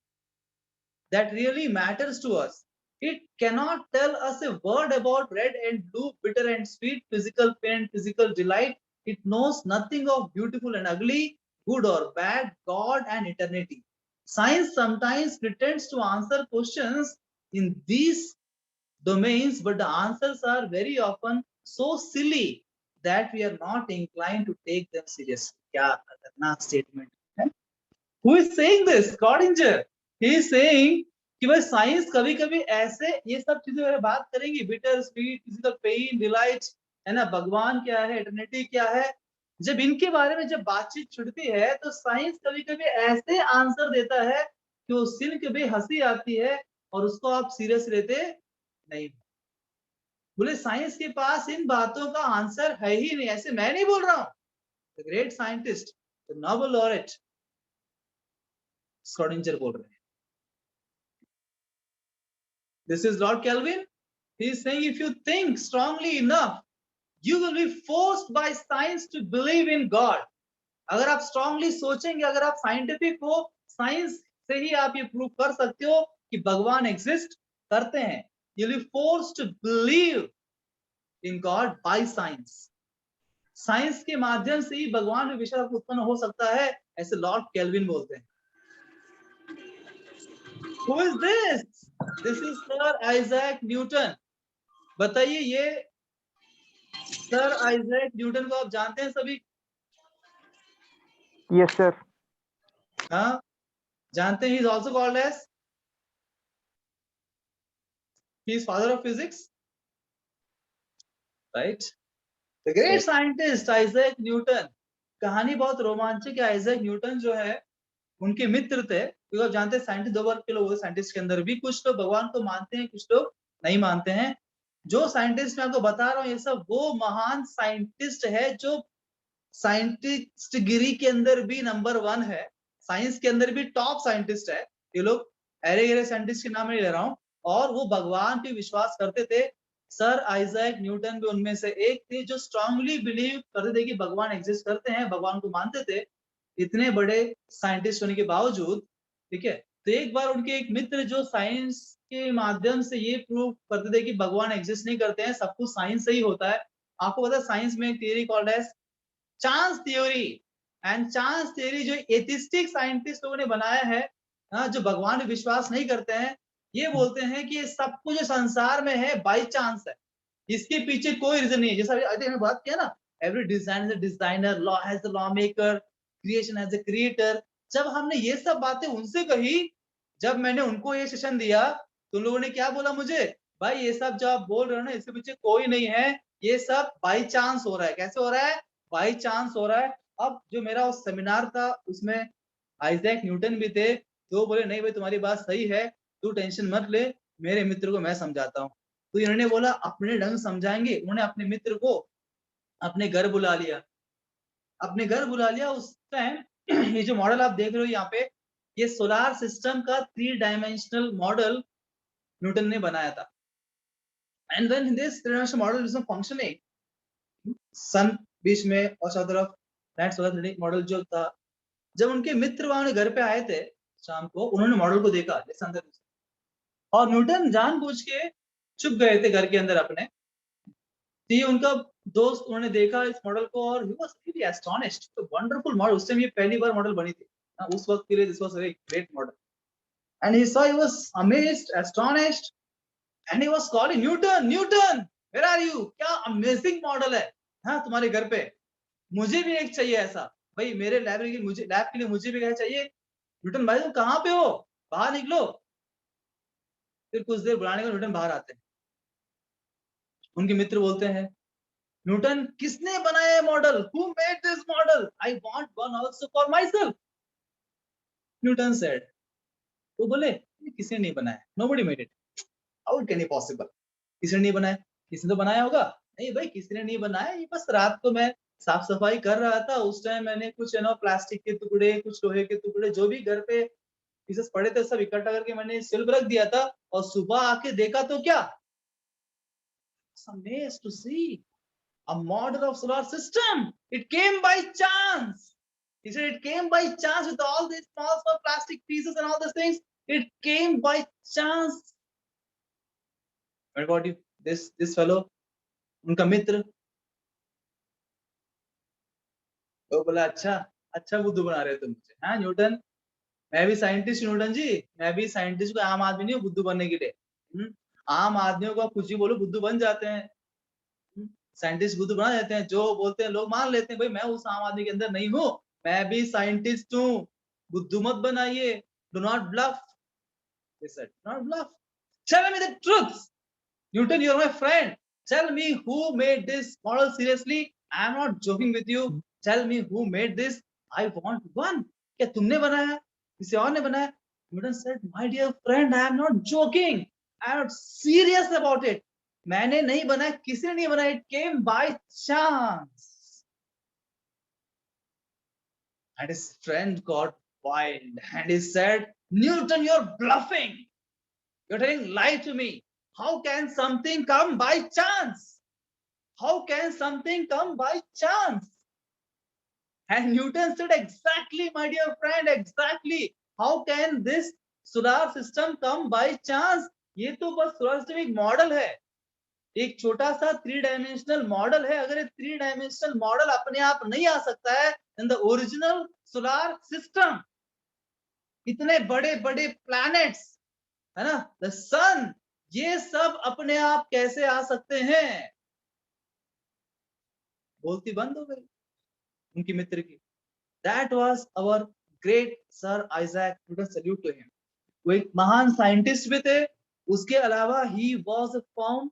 that really matters to us. It cannot tell us a word about red and blue, bitter and sweet, physical pain and physical delight. It knows nothing of beautiful and ugly, good or bad, God and eternity. Science sometimes pretends to answer questions in these domains, but the answers are very often so silly that we are not inclined to take them seriously। क्या खतरनाक स्टेटमेंट है। Who is saying this? Schrödinger। He is saying कि भाई साइंस कभी कभी ऐसे ये सब चीजें अगर बात करेंगी, bitter sweet, physical pain, delight, है ना, भगवान क्या है, इटर्निटी क्या है, जब इनके बारे में जब बातचीत छुड़ती है तो साइंस कभी कभी ऐसे आंसर देता है कि वो सुन के भी हंसी आती है और उसको आप सीरियस लेते नहीं। बोले साइंस के पास इन बातों का आंसर है ही नहीं। ऐसे मैं नहीं बोल रहा हूं, the great scientist, the Nobel laureate Schrodinger बोल रहे हैं। This is Lord Kelvin। He is saying if you think strongly enough, you will be forced by science to believe in God। अगर आप स्ट्रांगली सोचेंगे, अगर आप साइंटिफिक हो, साइंस से ही आप ये प्रूव कर सकते हो कि भगवान एग्जिस्ट करते हैं। You will be forced to believe in God by science। Science के माध्यम से ही भगवान में विश्वास उत्पन्न हो सकता है, ऐसे लॉर्ड केल्विन बोलते हैं। Who is this? This is sir Isaac Newton. बताइए, ये सर आइजैक न्यूटन को आप जानते हैं सभी? Yes sir. हाँ, जानते हैं। he is also called as, he is father of physics। Right. The great Yes. Scientist Isaac Newton. कहानी बहुत रोमांचक है। आइजैक न्यूटन जो है उनके मित्र थे, क्योंकि आप जानते हैं साइंटिस्ट दो वर्ग के लोग, साइंटिस्ट के अंदर भी कुछ लोग भगवान को मानते हैं, कुछ लोग नहीं मानते हैं। जो साइंटिस्ट मैं आपको बता रहा हूँ ये सब वो महान साइंटिस्ट है जो साइंटिस्ट गिरी के अंदर भी नंबर 1 है, साइंस के अंदर भी टॉप साइंटिस्ट है। ये लोग अरे गहरे साइंटिस्ट के नाम नहीं ले रहा हूँ, और वो भगवान पे विश्वास करते थे। सर आइजैक न्यूटन भी उनमें से एक थे जो स्ट्रांगली बिलीव करते थे कि भगवान एग्जिस्ट करते हैं, भगवान को मानते थे, इतने बड़े साइंटिस्ट होने के बावजूद। ठीक है, तो एक बार उनके एक मित्र जो साइंस के माध्यम से ये प्रूव करते थे कि भगवान एग्जिस्ट नहीं करते हैं, सब कुछ साइंस से ही होता है। आपको पता है साइंस में एक theory called as chance theory. And chance theory जो एथिस्टिक साइंटिस्ट लोगों ने बनाया है, जो भगवान में विश्वास नहीं करते हैं, ये बोलते हैं कि ये सब कुछ जो संसार में है बाई चांस है, इसके पीछे कोई रीजन नहीं है। जैसा अभी हमने बात किया ना, every design is a designer, law has the law maker, creation has the creator. जब हमने ये सब बातें उनसे कही, जब मैंने उनको ये सेशन दिया, तो लोगों ने क्या बोला मुझे, भाई ये सब जो आप बोल रहे हो ना इसके पीछे कोई नहीं है, ये सब बाई चांस हो रहा है। कैसे हो रहा है? बाई चांस हो रहा है। अब जो मेरा उस सेमिनार था उसमें आइजैक न्यूटन भी थे, तो बोले नहीं भाई तुम्हारी बात सही है, तू टेंशन मत ले, मेरे मित्र को मैं समझाता हूँ। तो इन्होंने बोला अपने ढंग समझाएंगे। उन्होंने अपने मित्र को अपने घर बुला लिया, अपने घर बुला लिया। उस टाइम ये जो मॉडल आप देख रहे हो यहाँ पे, ये सोलार सिस्टम का 3 डायमेंशनल मॉडल न्यूटन ने बनाया था। And when this 3 dimensional model is functioning, sun बीच में और चारों तरफ लाइट, सोलर मॉडल जो था, जब उनके मित्र वहां घर पे आए थे शाम को, उन्होंने मॉडल को देखा जैसे अंदर, और न्यूटन जानबूझ के छुप गए थे घर के अंदर अपने। तो ये उनका दोस्त, उन्होंने देखा इस मॉडल को और ही वाज रियली एस्टोनिश्ड। तो वंडरफुल मॉडल, उस टाइम ये पहली बार मॉडल बनी थी उस वक्त के लिए, this was very great model. And he saw, he was amazed, astonished, and he was calling Newton, Newton where are you, क्या अमेजिंग मॉडल है, हाँ तुम्हारे घर पे, मुझे भी एक चाहिए ऐसा। भाई मेरे लाइब्रेरी की, मुझे लैब के लिए मुझे भी क्या चाहिए। न्यूटन भाई तुम कहाँ पे हो, बाहर निकलो। फिर कुछ देर बुलाने के बाद न्यूटन बाहर आते हैं। उनके मित्र बोलते हैं न्यूटन किसने बनाया है model, who made this model, I want one also for my self. Newton said, वो बोले ये किसी ने नहीं बनाया, nobody made it, how can it possible, किसी ने नहीं बनाया, किसी ने तो बनाया होगा। नहीं भाई किसी ने नहीं बनाया, ये बस रात को मैं साफ सफाई कर रहा था, उस टाइम मैंने कुछ प्लास्टिक के टुकड़े, कुछ लोहे के टुकड़े, जो भी घर पे पीसेस पड़े थे सब इकट्ठा करके मैंने शेल्फ रख दिया था, और सुबह आके देखा तो क्या, amazed to see a model of solar system. It came by chance. He said it came by chance with all these small plastic pieces and all these things. It came by chance. What about you? This fellow, उनका मित्र, वो बोला अच्छा अच्छा बुद्धू बना रहे हो तुम मुझे, हाँ न्यूटन, मैं भी साइंटिस्ट, न्यूटन जी मैं भी साइंटिस्ट, कोई आम आदमी नहीं हूँ बुद्धू बनने के लिए। आम आदमियों को आप कुछ भी बोलो बुद्धू बन जाते हैं, साइंटिस्ट बुद्धू बना देते हैं, जो बोलते हैं लोग मान लेते हैं। भाई मैं उस आम आदमी के अंदर नहीं हूँ, मैं भी साइंटिस्ट हूँ, बुद्धू मत बनाइए, do not bluff, they said, not bluff, tell me the truth, Newton, you're my friend, tell me who made this model, seriously, I am not joking with you, tell me who made this, I want one, क्या तुमने बनाया, किसी और ने बनाया? Newton said, my dear friend, I am not joking, I am not serious about it, मैंने नहीं बनाया, किसी ने नहीं बनाया, it came by chance. And his friend got wild and he said, Newton, you're bluffing, you're telling lie to me, how can something come by chance, how can something come by chance? And Newton said, exactly my dear friend, exactly, how can this solar system come by chance, ये तो बस सोलर सिस्टम एक मॉडल है, एक छोटा सा 3 डायमेंशनल मॉडल है। अगर ये 3 डायमेंशनल मॉडल अपने आप नहीं आ सकता है, then the original solar system, इतने बड़े बड़े प्लैनेट्स है ना, द सन, ये सब अपने आप कैसे आ सकते हैं? बोलती बंद हो गई उनकी मित्र की। That was our great sir Isaac Newton, salute to him. वो एक महान साइंटिस्ट भी थे, उसके अलावा he was a found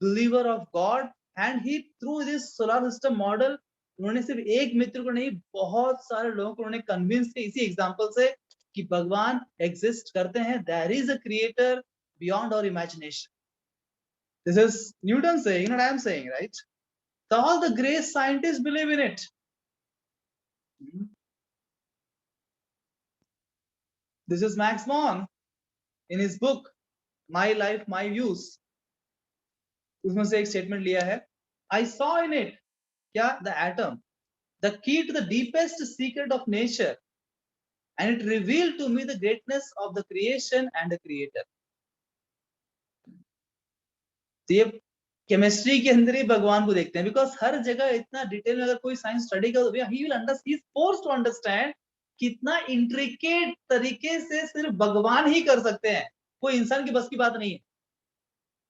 believer of God and he through this solar system model, उन्होंने सिर्फ एक मित्र को नहीं, बहुत सारे लोगों को उन्होंने कन्विंस किया इसी एग्जांपल से कि भगवान एग्जिस्ट करते हैं. There is a creator beyond our imagination. This is Newton saying, not I am saying, right? So all the great scientists believe in it. This is Max Born in his book My Life, My Views. उसमें से एक स्टेटमेंट लिया है. I saw in it क्या the atom, the key to the deepest secret of nature, and it revealed to me the greatness of the creation and the creator. तो ये केमिस्ट्री के अंदर ही भगवान को देखते हैं, बिकॉज हर जगह इतना डिटेल में अगर कोई साइंस स्टडी करे तो he will understand, he is forced to understand कितना इंट्रिकेट तरीके से सिर्फ भगवान ही कर सकते हैं, कोई इंसान की बस की बात नहीं है.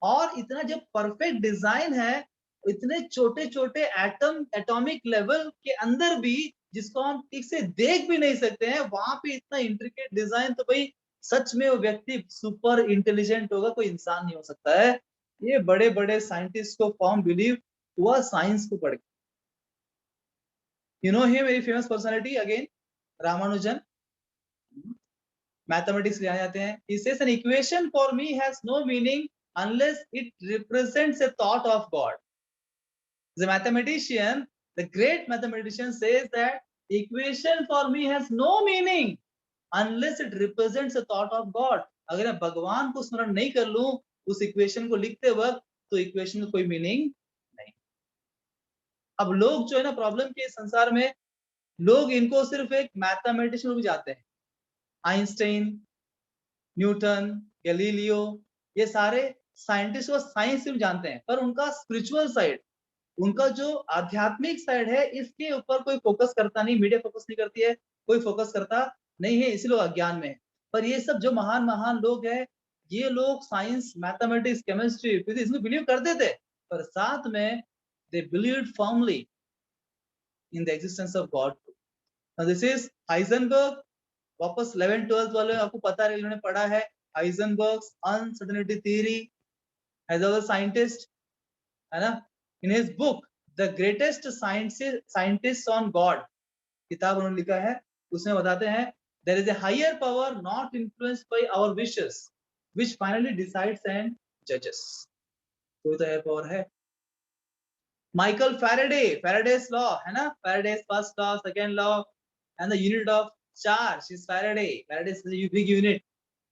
और इतना जब परफेक्ट डिजाइन है, इतने छोटे छोटे एटम एटॉमिक लेवल के अंदर भी जिसको हम ठीक से देख भी नहीं सकते हैं, वहां पे इतना इंट्रिकेट डिजाइन, तो भाई सच में वो व्यक्ति सुपर इंटेलिजेंट होगा, कोई इंसान नहीं हो सकता है. ये बड़े बड़े साइंटिस्ट को फॉर्म बिलीव हुआ साइंस को पढ़ के. You know him, very famous personality again, Ramanujan, mathematics ले जाते हैं. he says an equation for me has no meaning unless it represents a thought of God. The mathematician, the great mathematician says that equation for me has no meaning unless it represents a thought of God. अगर मैं भगवान को स्मरण नहीं कर लूं उस इक्वेशन को लिखते वक्त, तो इक्वेशन का कोई मीनिंग नहीं. अब लोग जो है ना प्रॉब्लम के संसार में, लोग इनको सिर्फ एक मैथमेटिशियन भी जाते हैं. आइंस्टाइन, न्यूटन, गैलीलियो, ये सारे साइंटिस्ट को साइंस से जानते हैं, पर उनका स्पिरिचुअल साइड, उनका जो आध्यात्मिक साइड है, इसके ऊपर कोई फोकस करता नहीं. मीडिया फोकस नहीं करती है, कोई फोकस करता नहीं है, इसलिए लोग अज्ञान में है. पर ये सब जो महान महान लोग हैं, ये लोग साइंस, मैथमेटिक्स, केमिस्ट्री, फिजिक्स में बिलीव करते थे, पर साथ में they believed firmly in the existence of God. This is Heisenberg. वापस 11th-12th वाले आपको पता है, इन्होंने पढ़ा है Heisenberg's uncertainty theory as a scientist, है ना. In his book the greatest scientist on God, किताब उन्होंने लिखा है, उसमें बताते हैं there is a higher power not influenced by our wishes which finally decides and जजेस. कोई तो हायर पावर है. माइकल फैराडे's लॉ, है ना, Faraday's first law, second law, and the unit of charge is Faraday's big unit,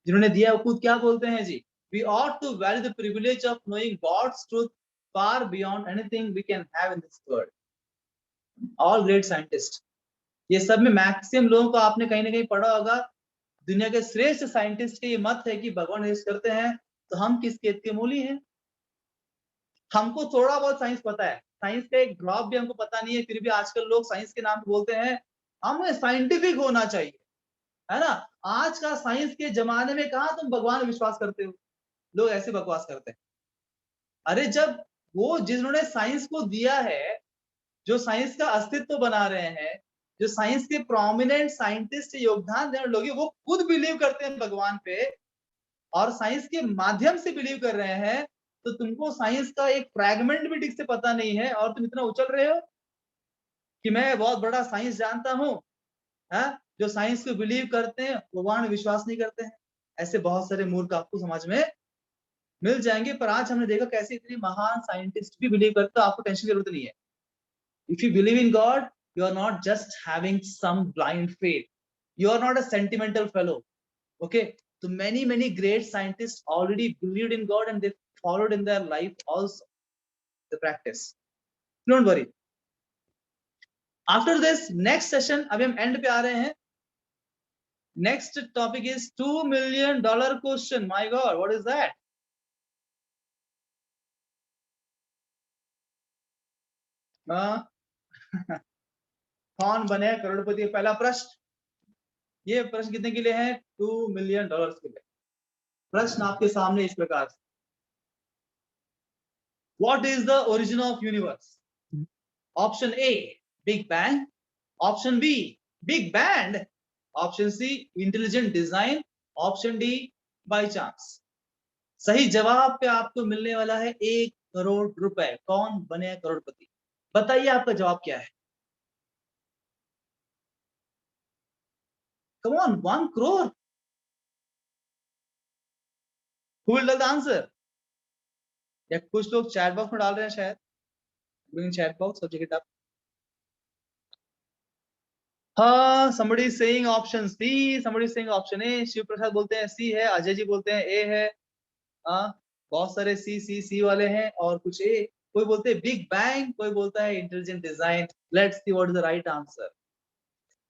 जिन्होंने दिया वो खुद क्या बोलते हैं जी, we ought to value the privilege of knowing God's truth far beyond anything we can have in this world. All great scientists, ये सब में मैक्सिमम लोगों को आपने कहीं ना कहीं पढ़ा होगा, दुनिया के श्रेष्ठ साइंटिस्ट के ये मत है कि भगवान एग्जिस्ट करते हैं, तो हम किस खेत के मूली हैं. हमको थोड़ा बहुत साइंस पता है, साइंस का एक ड्रॉप भी हमको पता नहीं है, फिर भी आजकल लोग साइंस के नाम पे बोलते हैं हमें साइंटिफिक होना चाहिए, है ना. आज का साइंस के जमाने में कहाँ तुम भगवान में विश्वास करते हो, लोग ऐसे बकवास करते हैं. अरे जब वो जिन्होंने साइंस को दिया है, जो साइंस का अस्तित्व बना रहे हैं, जो साइंस के प्रोमिनेंट साइंटिस्ट योगदान देने लोग, वो खुद बिलीव करते हैं भगवान पे और साइंस के माध्यम से बिलीव कर रहे हैं, तो तुमको साइंस का एक फ्रैगमेंट भी ठीक से पता नहीं है और तुम इतना उछल रहे हो कि मैं बहुत बड़ा साइंस जानता हूं. जो साइंस को बिलीव करते हैं भगवान में विश्वास नहीं करते हैं. ऐसे बहुत सारे मूर्ख आपको समाज में मिल जाएंगे, पर आज हमने देखा कैसे इतने महान साइंटिस्ट भी बिलीव करते, आपको टेंशन की जरूरत नहीं है. If you believe in God, you are not just having some blind faith, you are not a sentimental fellow. Okay, तो many great scientists already believed in God and they followed in their life also the practice. Don't worry. After this next session, अभी हम end पे आ रहे हैं. Next topic is $2 million question. My God, what is that? कौन बने करोड़पति? पहला प्रश्न, ये प्रश्न कितने के लिए है? $2 million के लिए. प्रश्न आपके सामने इस प्रकार से, What is the origin of universe? Option A, Big Bang. Option B, Big Band. Option C, intelligent design. Option D, by chance. सही जवाब पे आपको मिलने वाला है $1 करोड़ रुपए। कौन बने करोड़पति? बताइए आपका जवाब क्या है? Come on, 1 crore। Who will tell the answer? या कुछ लोग चैट बॉक्स में डाल रहे हैं शायद। चैट बॉक्स, सब्जेक्ट किताब। हाँ, somebody is saying option C, somebody is saying option A। Shiv प्रसाद बोलते हैं C है, अजय जी बोलते हैं A है। हाँ, बहुत सारे C वाले हैं और कुछ A। कोई बोलते हैं बिग बैंग, कोई बोलता है intelligent design. Let's see what is the right answer.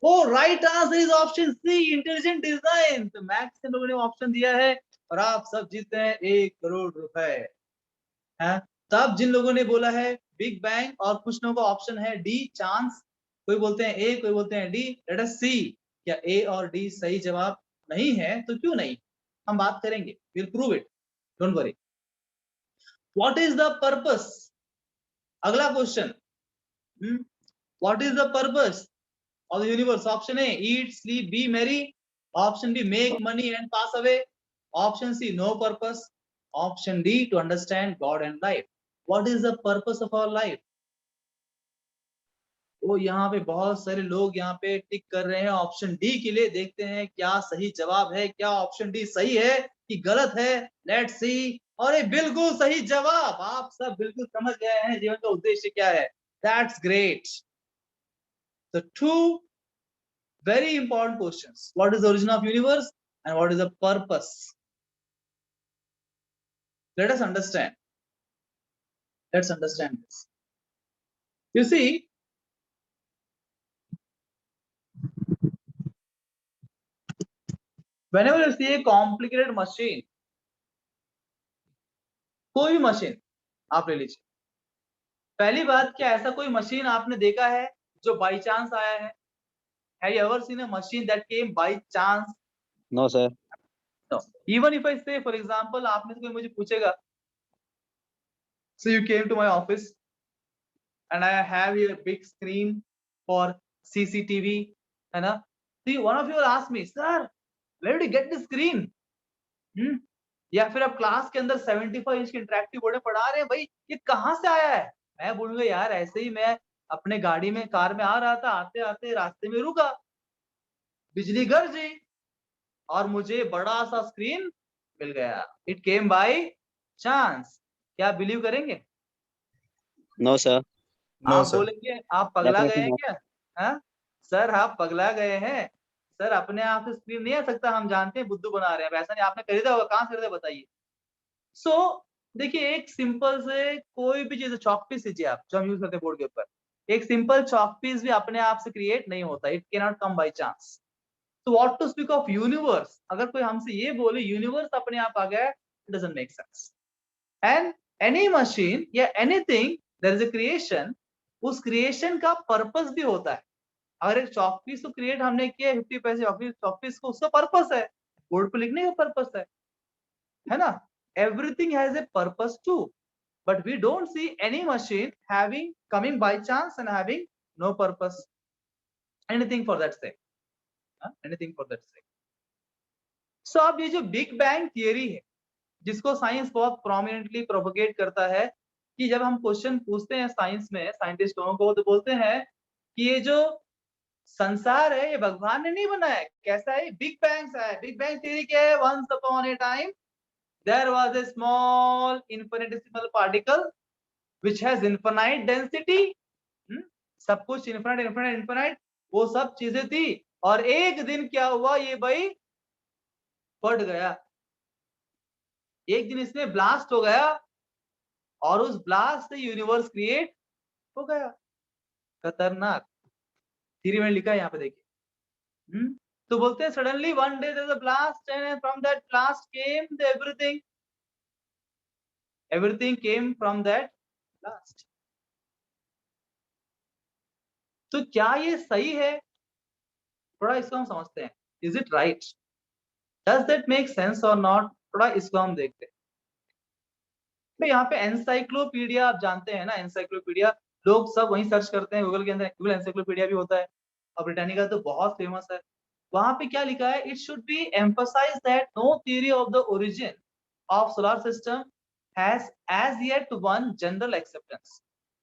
Oh, right answer is option C, intelligent design. तो मैक्स लोगों ने ऑप्शन दिया है और आप सब जीतते हैं 1 करोड़ रुपए। है, तब जिन लोगों ने बोला है बिग बैंग और कुछ लोगों का ऑप्शन है डी, चांस। कोई बोलते हैं ए, कोई बोलते हैं डी। लेट अस सी, क्या ए और डी सही जवाब नहीं है? तो क्यों नहीं, हम बात करेंगे, will prove it, don't worry. What is the purpose? अगला question, what is the purpose of the universe? Option A, eat, sleep, be merry. Option B, make money and pass away. Option C, no purpose. Option D, to understand God and life. What is the purpose of our life? वो यहाँ पे बहुत सारे लोग यहाँ पे टिक कर रहे हैं ऑप्शन डी के लिए। देखते हैं क्या सही जवाब है, क्या ऑप्शन डी सही है कि गलत है। Let's see. और ये बिल्कुल सही जवाब। आप सब बिल्कुल समझ गए हैं जीवन का उद्देश्य क्या है। That's great. The two very important questions: what is the origin of universe and what is the purpose? Let us understand. Let's understand this. You see, whenever you see a complicated machine, कोई भी मशीन आप ले लीजिए, पहली बात, क्या ऐसा कोई मशीन आपने देखा है जो बाई चांस आया है? Have you ever seen a machine that came by chance? No, sir. No. Even if I say, for example, आपने से कोई मुझे पूछेगा, so you came to my office and I have here a big screen for CCTV, है ना? See, one of you will ask me, sir, where did you get the screen? या फिर आप क्लास के अंदर 75 इंच की इंटरेक्टिव बोर्ड पढ़ा रहे हैं, भाई ये कहाँ से आया है? मैं बोलूंगा यार ऐसे ही मैं अपने गाड़ी में, कार में आ रहा था, आते आते रास्ते में रुका, बिजली गरजी और मुझे बड़ा सा स्क्रीन मिल गया। It came by chance. क्या बिलीव करेंगे? No, sir. No, आप sir. बोलेंगे आप पगला गए Definitely हैं not. क्या? हाँ सर, आप पगला गए हैं सर, अपने आप से स्क्रीन नहीं आ सकता, हम जानते हैं बुद्धू बना रहे हैं। वैसा नहीं, आपने खरीदा होगा, कहाँ से खरीदा बताइए। सो देखिए, एक सिंपल से कोई भी चीज, चॉक पीस लीजिए आप, जो हम यूज करते हैं बोर्ड के ऊपर, एक सिंपल चॉक पीस भी अपने आप से क्रिएट नहीं होता। It can not come by chance. तो what to speak of universe? अगर कोई हमसे ये बोले यूनिवर्स अपने आप आ गया, it doesn't make sense. And any machine या anything, there is a creation, उस क्रिएशन का पर्पस भी होता है। अगर एक चॉक पीस को क्रिएट हमने किया 50 पैसे चॉक पीस को, उसका पर्पस है, बोर्ड पे लिखने का पर्पस है ना? Everything has a purpose too, but we don't see any machine having coming by chance and having no purpose, anything for that sake, anything for that sake. So अब ये जो बिग बैंग थियरी है, जिसको साइंस बहुत प्रोमिनेंटली प्रोपोगेट करता है, कि जब हम क्वेश्चन पूछते हैं साइंस में साइंटिस्ट लोगों को, तो बोलते हैं कि ये जो संसार है ये भगवान ने नहीं बनाया है। कैसा है? बिग बैंग सा है। बिग बैंग थ्योरी क्या है? Once upon a time there was a small infinitesimal particle which has infinite density. सब कुछ इनफिनाइट इनफिनाइट इनफिनाइट, वो सब चीजें थी, और एक दिन क्या हुआ, ये भाई फट गया। एक दिन इसमें ब्लास्ट हो गया और उस ब्लास्ट से यूनिवर्स क्रिएट हो गया। खतरनाक थ्योरी में लिखा है, यहाँ पे देखिए। तो बोलते हैं suddenly one day there is a blast and from that blast came the everything, everything came from that blast. तो क्या ये सही है? थोड़ा इसको हम समझते हैं। Is it right? Does that make sense और नॉट? थोड़ा इसको हम देखते हैं। तो यहाँ पे एनसाइक्लोपीडिया आप जानते हैं ना, एनसाइक्लोपीडिया लोग सब वहीं सर्च करते हैं गूगल के अंदर। गूगल एनसाइक्लोपीडिया भी होता है और ब्रिटानिका तो बहुत फेमस है। वहां पे क्या लिखा है? It should be emphasise that no theory of the origin of solar system has as yet won general acceptance.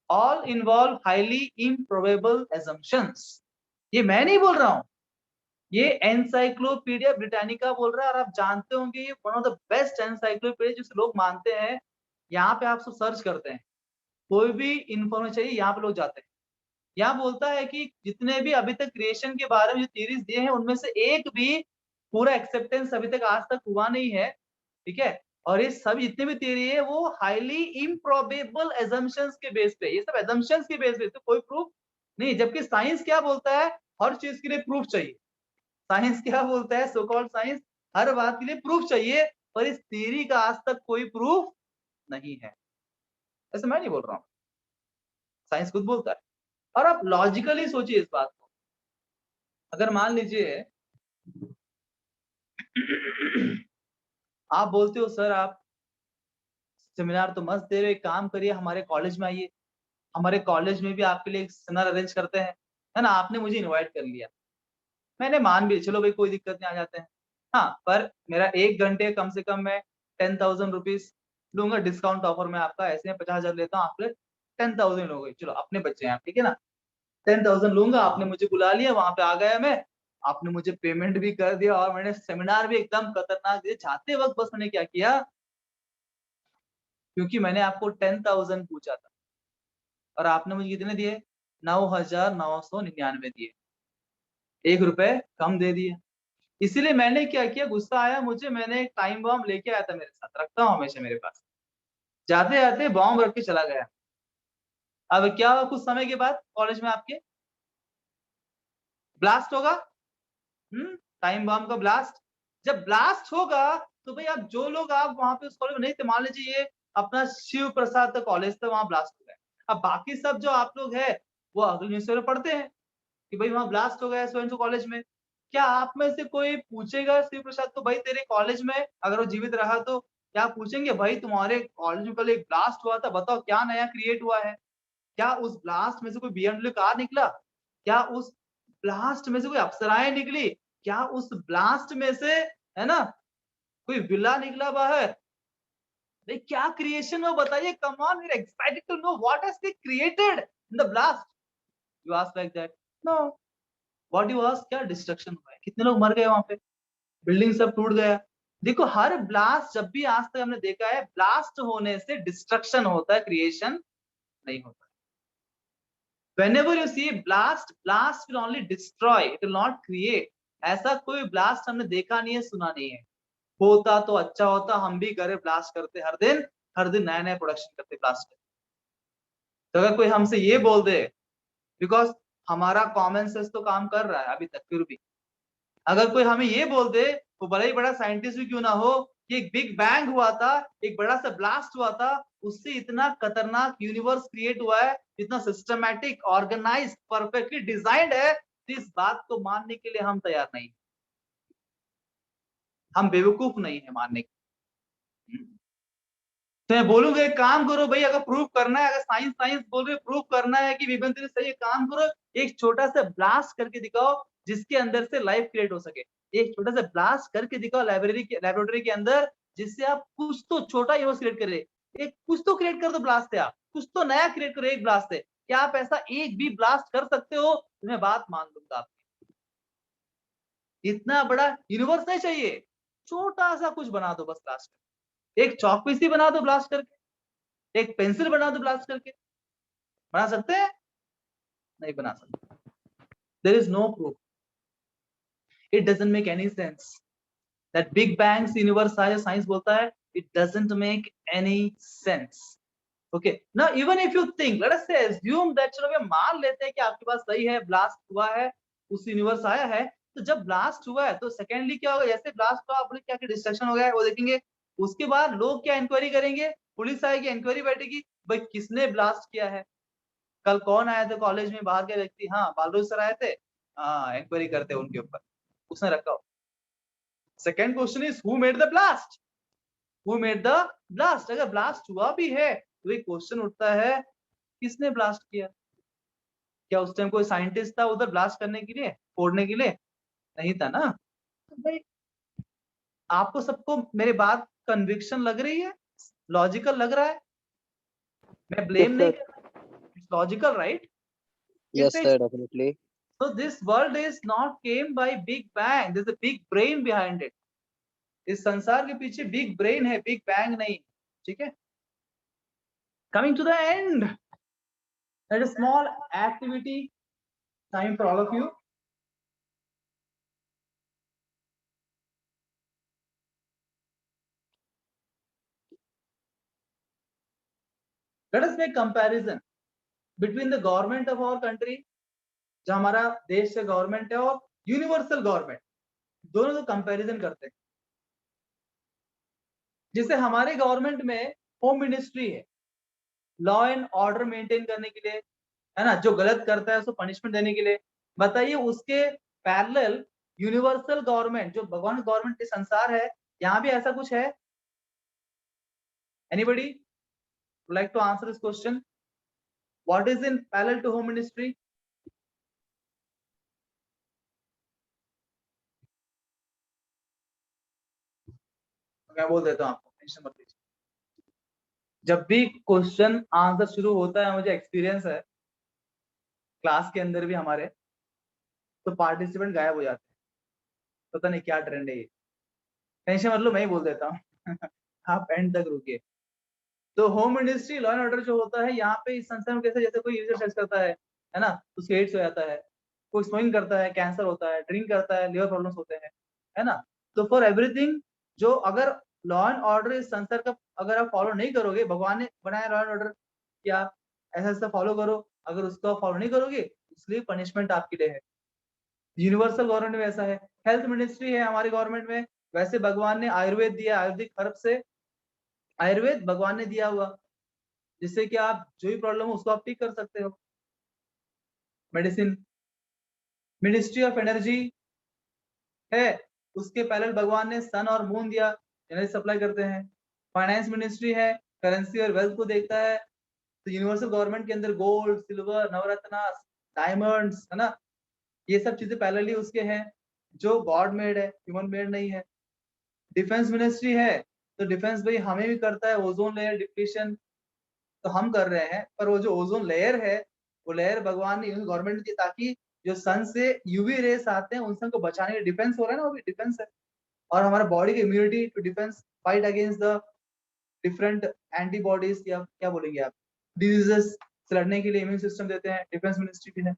All involve highly improbable assumptions. ये मैं नहीं बोल रहा हूं, ये एनसाइक्लोपीडिया ब्रिटानिका बोल रहा है, और आप जानते होंगे ये one of the best encyclopedia जिसे लोग मानते हैं। यहाँ पे आप सब सर्च करते हैं, कोई भी इंफॉर्मेशन चाहिए यहाँ पे लोग जाते हैं। यहाँ बोलता है कि जितने भी अभी तक क्रिएशन के बारे में जो थ्योरीज दिए हैं उनमें से एक भी पूरा एक्सेप्टेंस अभी तक आज तक हुआ नहीं है, ठीक है। और ये सब जितने भी थ्योरी है वो हाईली इम्प्रोबेबल एजम्पशंस के बेस पे, ये सब एजम्पशंस के बेस पे, तो कोई प्रूफ नहीं। जबकि साइंस क्या बोलता है, हर चीज के लिए प्रूफ चाहिए। साइंस क्या बोलता है, सो कॉल्ड साइंस, हर बात के लिए प्रूफ चाहिए, पर इस थ्योरी का आज तक कोई प्रूफ नहीं है। ऐसे मैं नहीं बोल रहा हूँ, साइंस खुद बोलता है। और आप लॉजिकली सोचिए इस बात को, अगर मान लीजिए आप बोलते हो सर आप सेमिनार तो मस्त दे रहे हो, एक काम करिए हमारे कॉलेज में आइए, हमारे कॉलेज में भी आपके लिए एक सेमिनार अरेंज करते हैं, है ना। आपने मुझे इनवाइट कर लिया, मैंने मान भी, चलो भाई कोई दिक्कत नहीं, आ जाते हैं। हाँ, पर मेरा 1 घंटे कम से कम मैं 10,000 रुपीज लूंगा डिस्काउंट ऑफर में आपका, ऐसे में 50,000 लेता हूँ, आपके 10,000 लोगे, चलो अपने बच्चे हैं आप, ठीक है ना। 10,000 लूंगा, आपने मुझे बुला लिया, वहां पे आ गया मैं, आपने मुझे पेमेंट भी कर दिया, और मैंने सेमिनार भी एकदम खतरनाक दिया। जाते वक्त बस मैंने क्या किया, क्योंकि मैंने आपको 10,000 पूछा था और आपने मुझे कितने दिए, 9,999 दिए, 1 रुपए कम दे दिए। इसीलिए मैंने क्या किया, गुस्सा आया मुझे, मैंने एक टाइम बॉम्ब लेके आया था, मेरे साथ रखता हूँ हमेशा मेरे पास, जाते जाते बॉम्ब रख के चला गया। अब क्या हुआ, कुछ समय के बाद कॉलेज में आपके ब्लास्ट होगा, टाइम बॉम्ब का ब्लास्ट। जब ब्लास्ट होगा तो भाई आप जो लोग आप वहां पे उस कॉलेज में नहीं थे, मान लीजिए ये अपना शिव प्रसाद का कॉलेज था, वहां ब्लास्ट हो गया। अब बाकी सब जो आप लोग है वो अगले न्यूज़पेपर पढ़ते हैं कि भाई वहां ब्लास्ट हो गया स्वयं कॉलेज में। क्या आप में से कोई पूछेगा शिव प्रसाद को, भाई तेरे कॉलेज में अगर वो जीवित रहा तो क्या पूछेंगे, भाई तुम्हारे कॉलेज में कल एक ब्लास्ट हुआ था, बताओ क्या नया क्रिएट हुआ है। क्या उस ब्लास्ट में से कोई बीएमडब्ल्यू कार निकला, क्या उस ब्लास्ट में से कोई अप्सराएं निकली, क्या उस ब्लास्ट में से, है ना, कोई विला निकला बाहर। भाई क्या क्रिएशन हो बताइए, come on, we are excited to know what has been created in the blast. You ask like that, no, what you ask, क्या डिस्ट्रक्शन हुआ है, कितने लोग मर गए वहां पे, बिल्डिंग सब टूट गया। देखो हर ब्लास्ट जब भी आज तक हमने देखा है, ब्लास्ट होने से डिस्ट्रक्शन होता है, क्रिएशन नहीं होता। Whenever you see blast, blast will only destroy, it will not create. ऐसा कोई ब्लास्ट हमने देखा नहीं है, सुना नहीं है। होता तो अच्छा होता, हम भी घरे ब्लास्ट करते, हर दिन नया नया प्रोडक्शन करते ब्लास्ट के। तो अगर कोई हमसे ये बोल दे, बिकॉज हमारा कॉमन सेंस तो काम कर रहा है अभी तक, फिर भी अगर कोई हमें ये बोल दे, वो भले ही बड़ा साइंटिस्ट भी क्यों ना हो, कि एक बिग बैंग हुआ था, एक बड़ा सा ब्लास्ट हुआ था, उससे इतना खतरनाक यूनिवर्स क्रिएट हुआ है, इतना सिस्टमैटिक, ऑर्गेनाइज, परफेक्टली डिजाइंड है, तो इस बात को मानने के लिए हम तैयार नहीं, हम बेवकूफ नहीं है मानने के। तो मैं बोलूंगा एक काम करो भाई, अगर प्रूफ करना है, अगर साइंस साइंस बोल रहे प्रूफ करना है कि विभिन्न तेरी सही है, काम करो, एक छोटा सा ब्लास्ट करके दिखाओ जिसके अंदर से लाइफ क्रिएट हो सके। एक छोटा सा ब्लास्ट करके दिखाओ लेबोरेटरी के अंदर, जिससे आप कुछ तो छोटा यूनिवर्स क्रिएट करे, एक कुछ तो क्रिएट कर दो ब्लास्ट से, आप कुछ तो नया क्रिएट करो एक ब्लास्ट से। क्या आप ऐसा एक भी ब्लास्ट कर सकते हो, तो मैं बात मान लूंगा आपकी। इतना बड़ा यूनिवर्स नहीं चाहिए, छोटा सा कुछ बना दो बस ब्लास्ट करके, एक चौक पीस ही बना दो ब्लास्ट करके, एक पेंसिल बना दो ब्लास्ट करके। बना सकते हैं, नहीं बना सकते। There is no proof, it doesn't make any sense that big bang universe है, साइंस बोलता है it doesn't make any sense. Okay, now even if you think, let us say assume that, चलो हम मान लेते हैं कि आपके पास सही है, ब्लास्ट हुआ है, उस यूनिवर्स आया है, तो जब ब्लास्ट हुआ है तो सेकेंडली क्या होगा, जैसे ब्लास्ट हुआ आपने क्या डिस्ट्रक्शन हो गया है वो देखेंगे, उसके बाद लोग क्या इंक्वायरी करेंगे, पुलिस आएगी, इंक्वायरी बैठेगी, भाई किसने ब्लास्ट किया है, कल कौन आए थे कॉलेज में बाहर के व्यक्ति, हाँ बालू सर आए थे, हाँ इंक्वायरी करते उनके ऊपर, उसने रखा हो। Second question is who made the blast, who made the blast. अगर ब्लास्ट हुआ भी है तो एक क्वेश्चन उठता है, किसने ब्लास्ट किया, क्या उस टाइम कोई साइंटिस्ट था उधर ब्लास्ट करने के लिए, फोड़ने के लिए, नहीं था ना। तो भाई आपको सबको मेरी बात कन्विक्शन लग रही है, लॉजिकल लग रहा है? मैं ब्लेम Yes, नहीं sir. कर रहा, it's logical right? Yes, sir, definitely. So this world is not came by big bang, there's a big brain behind it. इस संसार के पीछे बिग ब्रेन है, बिग बैंग नहीं, ठीक है? Coming to the end, there's a small activity time for all of you. Let us make comparison between the government of our country, जो हमारा देश से गवर्नमेंट है, और यूनिवर्सल गवर्नमेंट, दोनों को कंपैरिजन करते हैं। जैसे हमारे गवर्नमेंट में होम मिनिस्ट्री है, लॉ एंड ऑर्डर मेंटेन करने के लिए, है ना, जो गलत करता है उसको पनिशमेंट देने के लिए। बताइए उसके पैरेलल यूनिवर्सल गवर्नमेंट, जो भगवान गवर्नमेंट के संसार है, यहाँ भी ऐसा कुछ है? Anybody would like to answer this question? What is in parallel to home ministry? मैं बोल देता हूँ आपको, टेंशन मत लीजिए। जब भी क्वेश्चन आंसर शुरू होता है, मुझे एक्सपीरियंस है क्लास के अंदर भी हमारे, तो पार्टिसिपेंट गायब हो जाते हैं, पता नहीं क्या ट्रेंड है ये। टेंशन मतलब मैं ही बोल देता हूँ आप एंड तक रुकिए। तो home ministry, law and order जो होता है, यहाँ पे इस संस्था में कैसे, जैसे कोई यूजर सेक्स करता है ना, तो उसके एड्स हो जाता है, कोई स्मोकिंग करता है, कैंसर होता है, ड्रिंक करता है, लिवर प्रॉब्लम्स होते हैं, है ना। तो फॉर एवरीथिंग, जो अगर लॉ एंड ऑर्डर इस संसार का अगर आप फॉलो नहीं करोगे, भगवान ने बनाया लॉ एंड ऑर्डर, क्या ऐसा ऐसा फॉलो करो, अगर उसको फॉलो नहीं करोगे इसलिए पनिशमेंट आपके लिए है। यूनिवर्सल गवर्नमेंट में ऐसा है। हेल्थ मिनिस्ट्री है हमारे गवर्नमेंट में, वैसे भगवान ने आयुर्वेद दिया, आयुर्वेदिक हर्ब से आयुर्वेद भगवान ने दिया हुआ, जिससे कि आप जो भी प्रॉब्लम हो उसको आप ठीक कर सकते हो। मेडिसिन मिनिस्ट्री ऑफ एनर्जी है, उसके पैरेलल भगवान ने सन और मून दिया, एनर्जी सप्लाई करते हैं। फाइनेंस मिनिस्ट्री है, करेंसी और वेल्थ को देखता है। तो यूनिवर्सल गवर्नमेंट के अंदर गोल्ड, सिल्वर, नवरत्न, डायमंड्स, है ना, ये सब चीजें पैरेलली उसके हैं, जो गॉड मेड है, ह्यूमन मेड नहीं है। डिफेंस मिनिस्ट्री है, तो डिफेंस भाई हमें भी करता है, ओजोन लेयर डिप्लीशन तो हम कर रहे हैं, पर वो जो ओजोन लेयर है, वो लेयर भगवान ने गवर्नमेंट दी, ताकि जो सन से यूवी रेस आते हैं उनसे को बचाने के डिफेंस हो रहा है ना, वो भी डिफेंस है। और हमारा बॉडी की immunity to defence, fight against the different antibodies, या क्या बोलेंगे आप, डिजीजेस से लड़ने के लिए इम्यून सिस्टम देते हैं, डिफेंस मिनिस्ट्री भी है।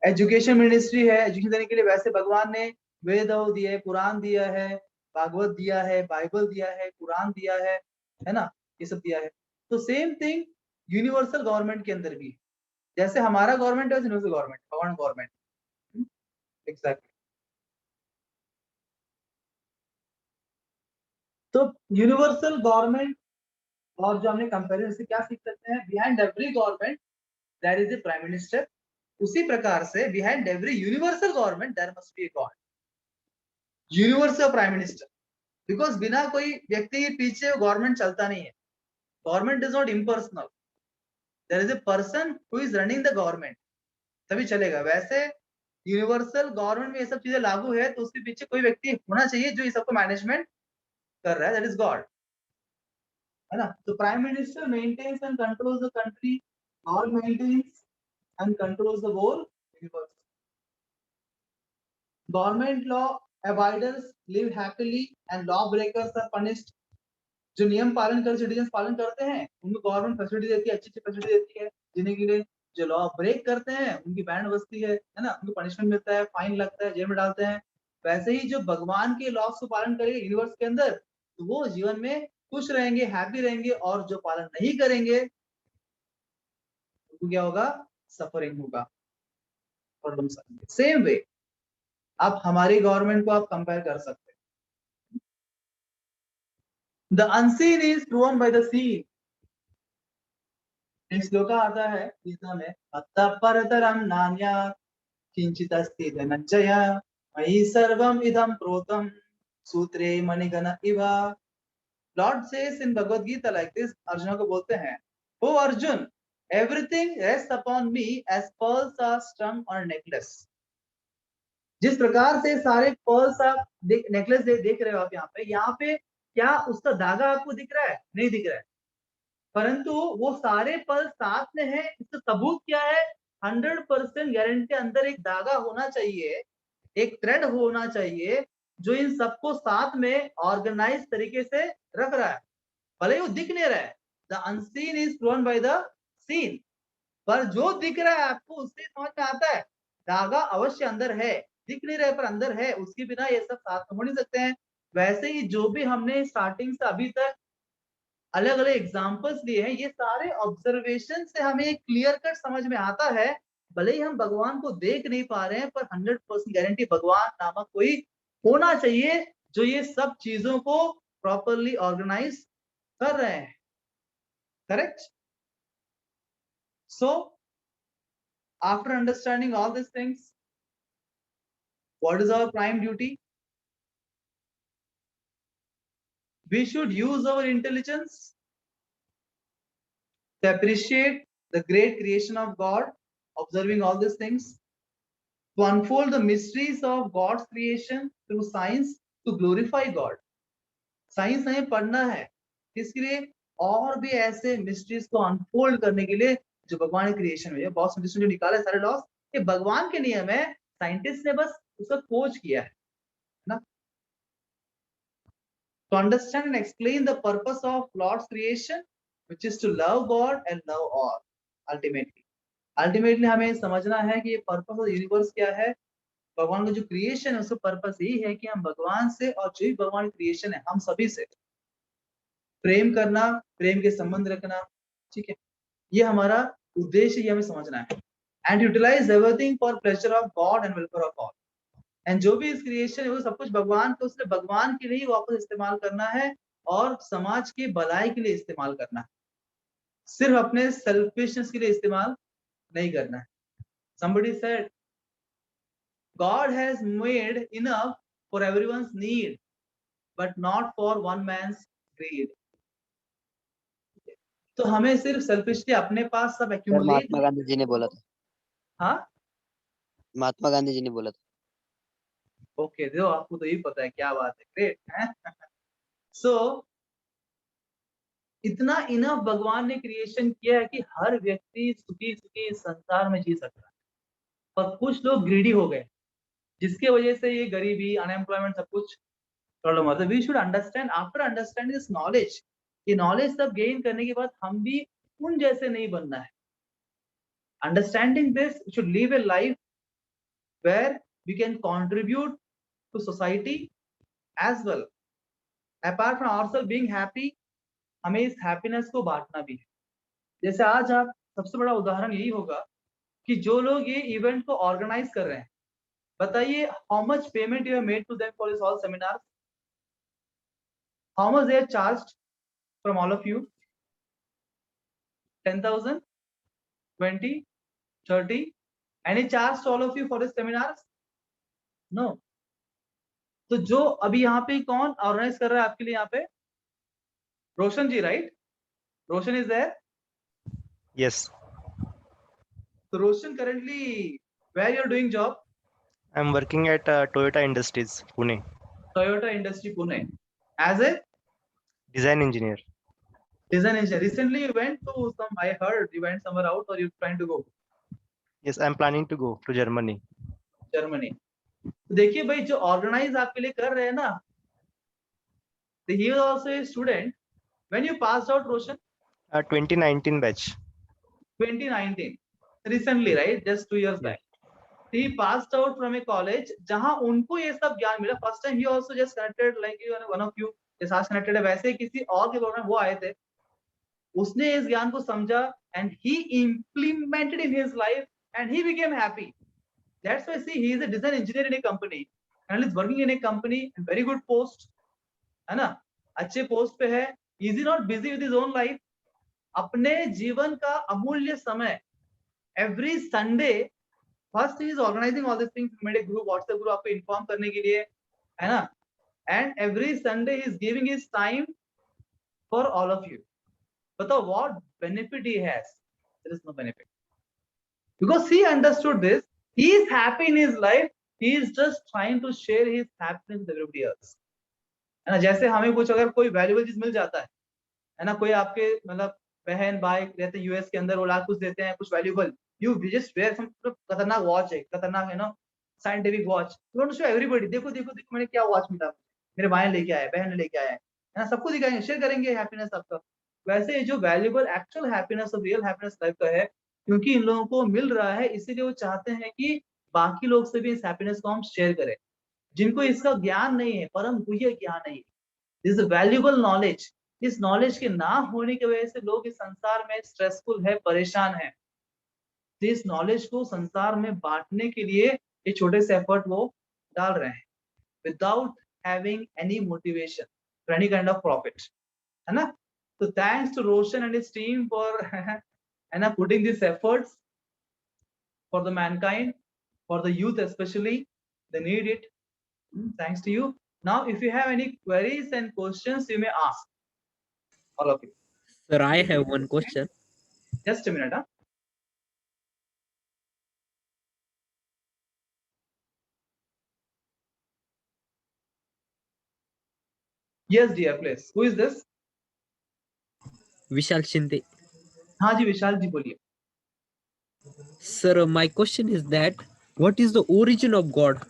एजुकेशन मिनिस्ट्री है, एजुकेशन देने के लिए वैसे भगवान ने वेद दिए है, पुराण दिया है, भागवत दिया है, बाइबल दिया है, कुरान दिया है ना, ये सब दिया है। तो सेम थिंग यूनिवर्सल गवर्नमेंट के अंदर भी है, जैसे हमारा गवर्नमेंट है यूनिवर्सल गवर्नमेंट, भगवान गवर्नमेंट, एग्जैक्टली। तो यूनिवर्सल गवर्नमेंट और जो हमने कंपेरिजन से क्या सीख सकते हैं, behind every government there is a prime minister. उसी प्रकार से behind every universal government there must be a God, universal prime minister, because बिना कोई व्यक्ति के पीछे गवर्नमेंट चलता नहीं है। Government is not impersonal, there is a person who is running the government, तभी चलेगा। वैसे यूनिवर्सल गवर्नमेंट में ये सब चीजें लागू है, तो उसके पीछे कोई व्यक्ति होना चाहिए जो ये सबको मैनेजमेंट कर रहा है, दैट इज गॉड, है ना। तो prime minister maintains and controls the country, God maintains and controls the whole universe. Government law abiders live happily and law breakers are punished. जो नियम पालन कर सिटीजन पालन करते हैं उनको गवर्नमेंट फैसिलिटी देती है, अच्छी अच्छी फैसिलिटी देती है जीने के लिए। जो लॉ ब्रेक करते हैं उनकी बैंड बजती है ना, उनको पनिशमेंट मिलता है, फाइन लगता है, जेल में डालते हैं। वैसे ही जो भगवान के लॉस को पालन करेंगे यूनिवर्स के अंदर, तो वो जीवन में खुश रहेंगे, हैप्पी रहेंगे, और जो पालन नहीं करेंगे उनको क्या होगा, सफरिंग होगा, प्रॉब्लम्स आएंगे। सेम वे आप हमारी गवर्नमेंट को आप कंपेयर कर सकते हैं। The unseen is proven by the seen। एक श्लोक आता है गीता में, अतः परतरम नान्यात् किंचिदस्ति धनंजय मयि सर्वम इदं प्रोतम सूत्रे मणिगण इव। Lord says in Bhagavad Gita like this, Arjun को बोलते हैं, O Arjun, everything rest upon me as pearls are strung on necklace. जिस प्रकार से सारे पर्ल्स आप नेकलेस देख रहे हो आप, यहाँ पे क्या उसका धागा आपको दिख रहा है? नहीं दिख रहा है, परंतु वो सारे पल साथ में है। इसका सबूत क्या है? 100% गारंटी अंदर एक धागा होना चाहिए, एक थ्रेड होना चाहिए जो इन सबको साथ में ऑर्गेनाइज तरीके से रख रहा है। भले ही वो दिख नहीं रहा है, the unseen is proven by the seen, पर जो दिख रहा है आपको उससे समझ में आता है धागा अवश्य अंदर है, दिख नहीं रहे पर अंदर है, उसके बिना ये सब साथ में हो नहीं सकते हैं। वैसे ही जो भी हमने स्टार्टिंग से अभी तक अलग अलग एग्जाम्पल्स लिए हैं, ये सारे ऑब्जर्वेशन से हमें एक क्लियर कट समझ में आता है। भले ही हम भगवान को देख नहीं पा रहे हैं, पर 100% गारंटी भगवान नामक कोई होना चाहिए जो ये सब चीजों को प्रॉपरली ऑर्गेनाइज कर रहे हैं। Correct? So after understanding all this things, what is our prime duty? We should use our intelligence to appreciate the great creation of God, observing all these things, to unfold the mysteries of God's creation through science to glorify God. Science हमें पढ़ना है, इसके लिए और भी ऐसे मिस्ट्रीज को अनफोल्ड करने के लिए जो भगवान के क्रिएशन में, बहुत साइंटिस्ट जो निकाले सारे लॉस, ये भगवान के नियम है, साइंटिस्ट ने बस उसका खोज किया है ना। To understand and explain the purpose of Lord's creation, which is to love God and love all. Ultimately हमें समझना है कि ये पर्पस ऑफ यूनिवर्स क्या है। भगवान का जो क्रिएशन है उसका पर्पस यही है कि हम भगवान से और जो भी भगवान क्रिएशन है हम सभी से प्रेम करना, प्रेम के संबंध रखना। ठीक है, ये हमारा उद्देश्य, ये हमें समझना है। And utilise everything for pleasure of God and welfare of all. And जो भी इस क्रिएशन है वो सब कुछ भगवान को, उसने भगवान के लिए ही वापस इस्तेमाल करना है और समाज की भलाई के लिए इस्तेमाल करना है, सिर्फ अपने सेल्फिशनेस के लिए इस्तेमाल नहीं करना है। Somebody said, God has made enough for everyone's need, but not for one man's greed. तो हमें सिर्फ सेल्फिशली अपने पास सब सर एक्यूमुलेट। महात्मा गांधी जी ने बोला था। हाँ, महात्मा गांधी जी ने बोला था। ओके, देखो आपको तो यही पता है, क्या बात है, ग्रेट। सो इतना इनफ भगवान ने क्रिएशन किया है कि हर व्यक्ति सुखी सुखी संसार में जी सकता है, पर कुछ लोग ग्रीडी हो गए जिसके वजह से ये गरीबी, अनएम्प्लॉयमेंट सब कुछ प्रॉब्लम आता है। We should understand, after understanding this knowledge, ये नॉलेज सब गेन करने के बाद हम भी उन जैसे नहीं बनना है। Understanding this, we should live a life where we can contribute to society as well. Apart from ourselves being happy, हमें इस हैप्पीनेस को बांटना भी है। जैसे आज आप, सबसे बड़ा उदाहरण यही होगा कि जो लोग ये इवेंट को ऑर्गेनाइज कर रहे हैं, बताइए how much payment you have made to them for this all seminar, how much they have charged from all of you? 10,000, 20, 30? Any charge to all of you for this seminars? No. तो जो अभी यहाँ पे कौन ऑर्गेनाइज कर रहा है आपके लिए यहाँ पे? Roshan ji, right? Roshan is there? Yes, तो Roshan, currently where you are doing job? I'm working at Toyota Industries, Pune, Toyota Industry Pune as a design engineer. design engineer. Recently you went to some, I heard you went somewhere out, or you trying to go Yes, I'm planning to go to Germany. Germany? तो देखिए भाई, जो ऑर्गेनाइज आपके लिए कर रहे हैं ना, he was also a student. When you passed out, Roshan? 2019 batch. 2019, recently, right? Just 2 years back. He passed out from a college जहां उनको ये सब ज्ञान मिला। First time he also just connected like you, one of you जैसे आज connected है, वैसे किसी और के प्रोग्राम वो आए थे, उसने इस ज्ञान को समझा and he implemented in his life and he became happy. That's why see, he is a design engineer in a company and is working in a company and very good post, है ना, अच्छे पोस्ट पे है। Is he not busy with his own life? अपने जीवन का अमूल्य समय every Sunday, first he is organising all this things, made a group, WhatsApp group आपको इन्फॉर्म करने के लिए, है ना, and every Sunday he is giving his time for all of you. बताओ what benefit he has? There is no benefit, because he understood this, he is happy in his life, he is just trying to share his happiness with everybody else. है ना। जैसे हमें कुछ अगर कोई वैल्यूबल चीज मिल जाता है ना, कोई आपके मतलब बहन भाई रहते हैं यूएस के अंदर, वो ला कुछ देते हैं कुछ valuable, you just wear some खतरनाक वॉच है, खतरनाक है ना scientific watch, you want to show everybody, देखो देखो देखो मैंने क्या वॉच मिला, मेरे भाई ने लेके आया, बहन ने लेके आया है ना, सबको दिखाएंगे, शेयर करेंगे हैप्पीनेस आपका। वैसे जो वैल्यूबल एक्चुअल हैप्पीनेस और रियल हैप्पीनेस लाइफ का है, क्योंकि इन लोगों को मिल रहा है, इसीलिए वो चाहते हैं कि बाकी लोग से भी इस हैप्पीनेस को हम शेयर करें, जिनको इसका ज्ञान नहीं है, परम गुह्य ज्ञान नहीं है, दिस वैल्यूबल नॉलेज। इस नॉलेज के ना होने की वजह से लोग इस संसार में स्ट्रेसफुल है, परेशान है। तो इस नॉलेज को संसार में बांटने के लिए ये छोटे से एफर्ट वो डाल रहे हैं, without having any motivation for any kind of profit, है ना। तो thanks to Roshan and his team for है ना putting this efforts for the mankind, for the youth especially, they need it. Thanks to you. Now if you have any queries and questions, you may ask, all of you. Sir, I have one question. Just a minute, huh? Yes, dear, please. Who is this? Vishal Shinde. हाँ जी विशाल जी बोलिए। Sir, my question is that what is the origin of God?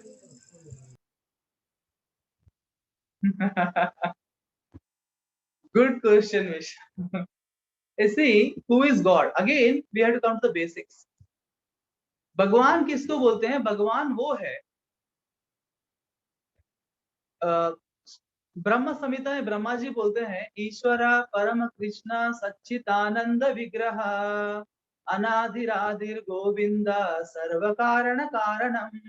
Good question, Vishal. You see, who is God? Again, we have to come to the basics. भगवान किसको बोलते हैं? भगवान वो है, ब्रह्म संहिता में ब्रह्मा जी बोलते हैं, ईश्वर परम कृष्ण सच्चिदानंद विग्रह अनाधिराधिर गोविंद सर्व कारण कारणम।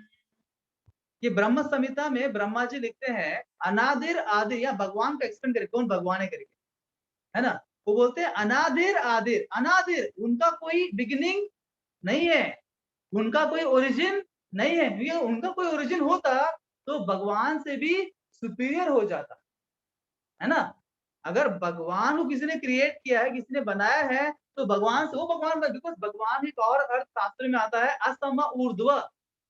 ये ब्रह्म संहिता में ब्रह्मा जी लिखते हैं अनादिर आदि, या भगवान का एक्सप्लेन करें कौन भगवान है करके, है ना। वो बोलते हैं अनादिर आदिर, अनादिर उनका कोई बिगिनिंग नहीं है, उनका कोई ओरिजिन नहीं है। ये उनका कोई ओरिजिन होता तो भगवान से भी सुपीरियर हो जाता, है ना। अगर भगवान को किसी ने क्रिएट किया है, किसी ने बनाया है, तो भगवान से वो भगवान, बिकॉज भगवान एक और अर्थ शास्त्र में आता है असम ऊर्ध्व,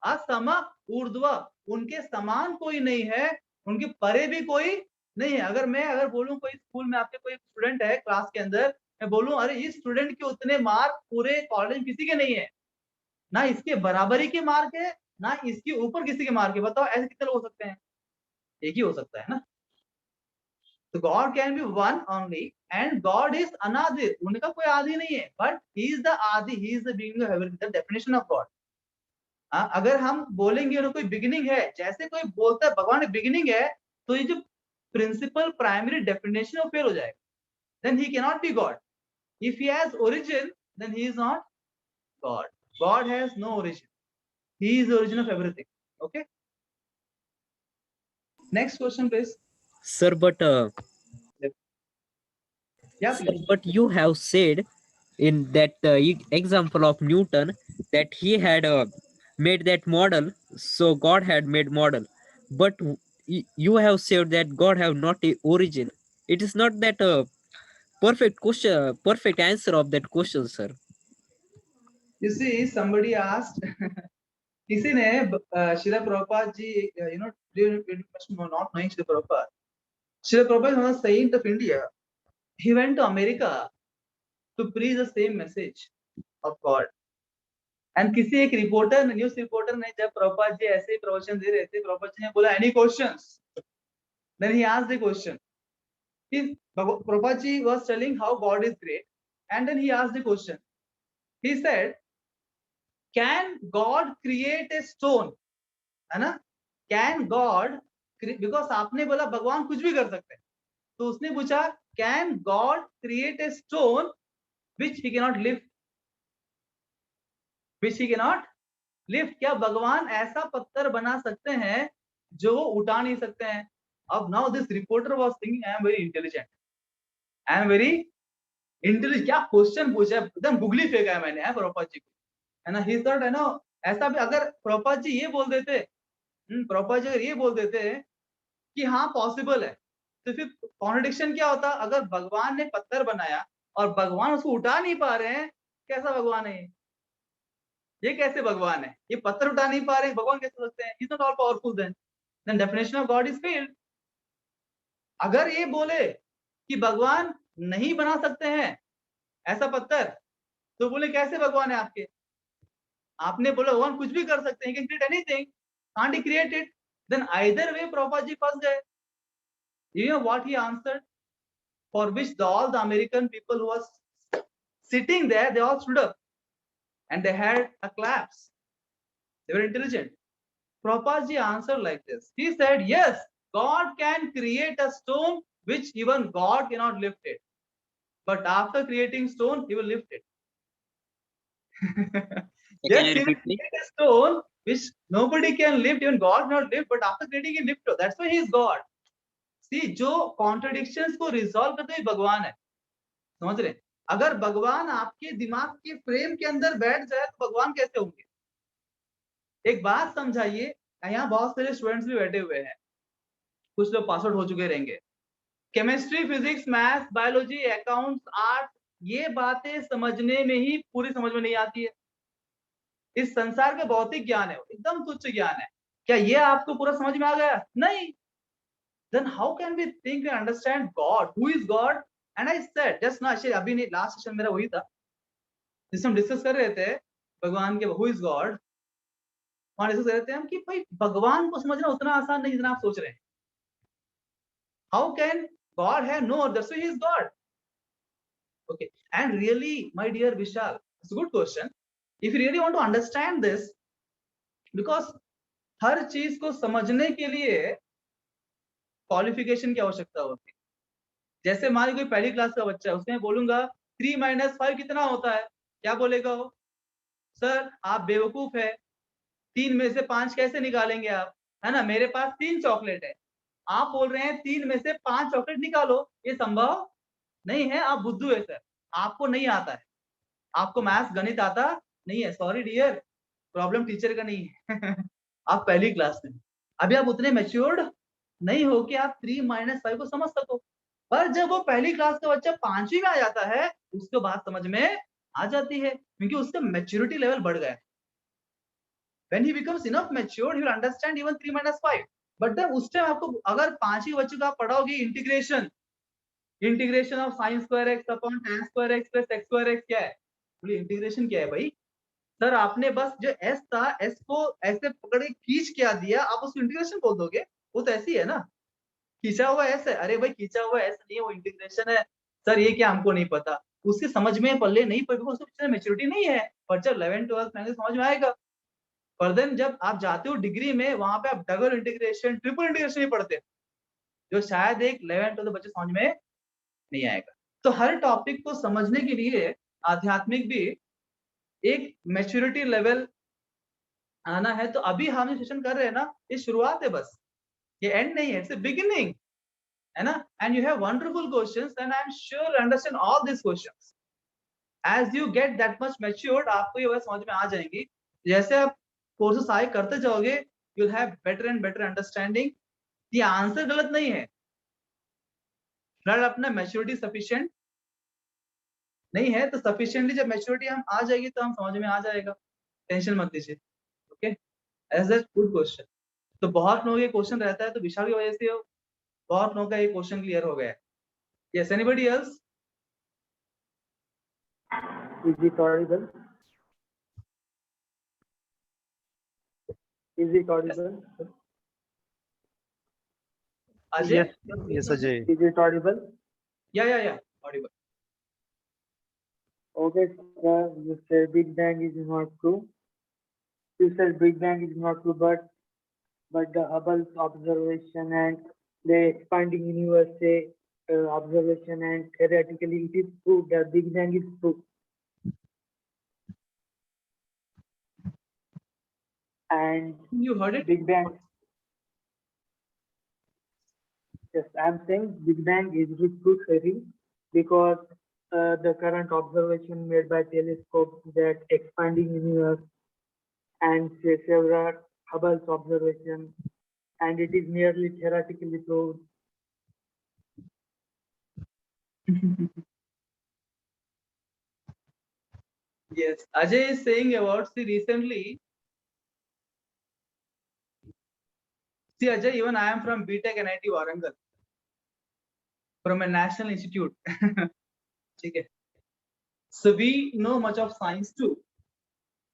असम ऊर्ध्व, उनके समान कोई नहीं है, उनके परे भी कोई नहीं है। अगर बोलूं कोई स्कूल में आपके कोई स्टूडेंट है क्लास के अंदर, मैं बोलूं अरे इस स्टूडेंट के उतने मार्क पूरे कॉलेज किसी के नहीं है, ना इसके बराबरी के मार्क है, ना इसके ऊपर किसी के मार्क है, बताओ ऐसे कितने लोग हो सकते हैं? एक ही हो सकता है ना। तो God can be one only and God is अनादिर, उनका कोई आदि नहीं है, but he is the आदि, he is the beginning of everything, the definition of God. अगर हम बोलेंगे ना कोई बिगिनिंग है, जैसे कोई बोलता है भगवान की बिगिनिंग है, तो ये जो प्रिंसिपल प्राइमरी डेफिनेशन वो फेल हो जाएगा, then he cannot be God. If he has origin, then he is not God. God has no origin. He is the origin of everything. Okay. Next question, please. Sir, but Yeah, sir, please. but you have said in that example of Newton that he had made that model, so God had made model. But you have said that God have not a origin. It is not that perfect question, perfect answer of that question, sir. You see, somebody asked. किसी ने शिला Prabhupada ji, you know, you must not knowing Srila Prabhupada. Srila Prabhupada was a saint of India. He went to America to preach the same message of God. And किसी एक रिपोर्टर, न्यूज रिपोर्टर ने जब प्रभुपाद जी ऐसे ही प्रवचन दे रहे थे, प्रभुपाद जी ने बोला any questions? Then he asked the question. Prabhupada ji was telling how God is great, and then he asked the question. He said, "Can God create a stone?" है ना? Can God, because आपने बोला भगवान कुछ भी कर सकते हैं, तो उसने पूछा can God create a stone which he cannot lift? Which he cannot lift? क्या भगवान ऐसा पत्थर बना सकते हैं जो वो उठा नहीं सकते हैं? अब now this reporter was thinking I am very intelligent. I am very intelligent. क्या क्वेश्चन पूछा, एकदम गुगली फेंका है मैंने प्रभुपाद जी को, है ना। He thought, है ना, ऐसा भी अगर प्रभुपाद जी ये बोल देते, प्रभुपाद जी अगर ये बोल देते कि हाँ पॉसिबल है, तो फिर कॉन्ट्रडिक्शन क्या होता? अगर भगवान ने पत्थर बनाया और भगवान उसको उठा नहीं पा रहे हैं, कैसा भगवान है ये कैसे भगवान है? ये पत्थर उठा नहीं पा रहे, भगवान कैसे हो सकते हैं? He's not all powerful then. Then definition of God is failed. अगर ये बोले कि भगवान नहीं बना सकते हैं ऐसा पत्थर, तो बोले कैसे भगवान है आपके? आपने बोला भगवान कुछ भी कर सकते हैं, can create anything, can't he create it? Then either way Prabhupada ji फंस गए. You know what he answered? For which all the American people who was sitting there, they all stood up and they had a claps. They were intelligent. Prabhupada ji answered like this. He said, yes, God can create a stone which even God cannot lift it. But after creating stone, he will lift it. Yes, he will create a stone which nobody can lift, even God cannot lift, but after creating he lift it. That's why he is God. See, जो contradictions को resolve करते हुए भगवान है, समझ रहे? अगर भगवान आपके दिमाग के फ्रेम के अंदर बैठ जाए तो भगवान कैसे होंगे? एक बात समझाइए, यहाँ बहुत सारे स्टूडेंट्स भी बैठे हुए हैं, कुछ लोग पास आउट हो चुके रहेंगे. Chemistry, physics, maths, biology, accounts, art, ये बातें समझने में ही पूरी समझ में नहीं आती है. इस संसार का भौतिक ज्ञान है, एकदम तुच्छ ज्ञान है. क्या ये आपको पूरा समझ में आ गया? नहीं. Then how can we think and understand God? Who is God? And I said just now, अभी नहीं, लास्ट सेशन मेरा वही था जिसमें हम डिस्कस कर रहे थे भगवान के हु इज गॉड. वहां डिस्कस कर रहे थे हम कि भाई भगवान को समझना उतना आसान नहीं जितना आप सोच रहे हैं. How can God have no other, so he is God. Okay, and really my dear Vishal, it's a good question. If you really want to understand this, because हर चीज को समझने के लिए क्वालिफिकेशन की आवश्यकता होती है. जैसे मान लीजिए कोई पहली क्लास का बच्चा है, उसमें बोलूंगा 3 - 5 कितना होता है, क्या बोलेगा वो? सर आप बेवकूफ है, 3 में से 5 कैसे निकालेंगे आप, है ना? मेरे पास 3 चॉकलेट है, आप बोल रहे हैं 3 में से 5 चॉकलेट निकालो, ये संभव नहीं है, आप बुद्धू है सर, आपको नहीं आता है, आपको मैथ्स गणित आता नहीं है. सॉरी डियर, प्रॉब्लम टीचर का नहीं है. आप पहली क्लास में, अभी आप उतने मैच्योर्ड नहीं हो कि आप 3 - 5 को समझ सको. पर जब वो पहली क्लास का बच्चा 5वीं में आ जाता है, उसको बात समझ में आ जाती है, क्योंकि उसका मैच्योरिटी लेवल बढ़ गया है. When he becomes enough matured, he will understand even 3 - 5. But then उस टाइम आपको अगर 5वीं बच्चे को आप पढ़ाओगे integration of sin square x upon tan square x plus x square x, क्या है? बोलिए इंटीग्रेशन क्या है भाई? सर आपने बस जो s था, s को ऐसे पकड़ के खींच क्या दिया, आप उसको इंटीग्रेशन बोल दोगे? वो तो ऐसी है ना, खींचा हुआ s है. अरे भाई खींचा हुआ s नहीं है, वो इंटीग्रेशन है. सर ये क्या, हमको नहीं पता. उसके समझ में पल्ले नहीं पड़े, उसको मैच्योरिटी नहीं है, पर जब 11th 12th में समझ में आएगा. पर देन जब आप जाते हो डिग्री में, वहां पे आप डबल इंटीग्रेशन, ट्रिपल इंटीग्रेशन ही पढ़ते हो, जो शायद एक 11th 12th बच्चे समझ में नहीं आएगा. तो हर टॉपिक को समझने के लिए आध्यात्मिक भी एक मैच्योरिटी लेवल आना है. तो अभी हम सेशन कर रहे हैं ना, ये शुरुआत है बस, ये एंड नहीं है, इट्स अ बिगिनिंग, है ना? And you have wonderful questions and I am sure you understand all this questions. As you get that much matured, आपको ये बात समझ में आ जाएंगी. जैसे आप कोर्सेस आगे करते जाओगे, you will have better and better understanding. ये आंसर गलत नहीं है, फिलहाल अपना मैच्योरिटी सफिशिएंट नहीं है, तो सफिशिएंटली जब मैच्योरिटी हम आ जाएगी तो हम समझ में आ जाएगा, टेंशन मत लीजिए. Okay, as a good question. तो बहुत लोगों के क्वेश्चन रहता है, तो विशाल की वजह से बहुत लोगों का ये क्वेश्चन क्लियर हो गया है. Yes, anybody else? Is it audible? Is it audible? Ajay? Yes, Ajay. Is it audible? या Audible. Okay, sir, you said Big Bang is not true. You said Big Bang is not true, but the Hubble's observation and the expanding universe observation and theoretically it is true that Big Bang is true. And You heard it? Big Bang. Yes, I'm saying Big Bang is the true theory because the current observation made by telescope that expanding universe and several Hubble's observation, and it is merely theoretically proved. Yes, Ajay is saying about, see, recently, see Ajay, even I am from BTech NIT Warangal. from a national institute. ठीक है. So we know much of science too.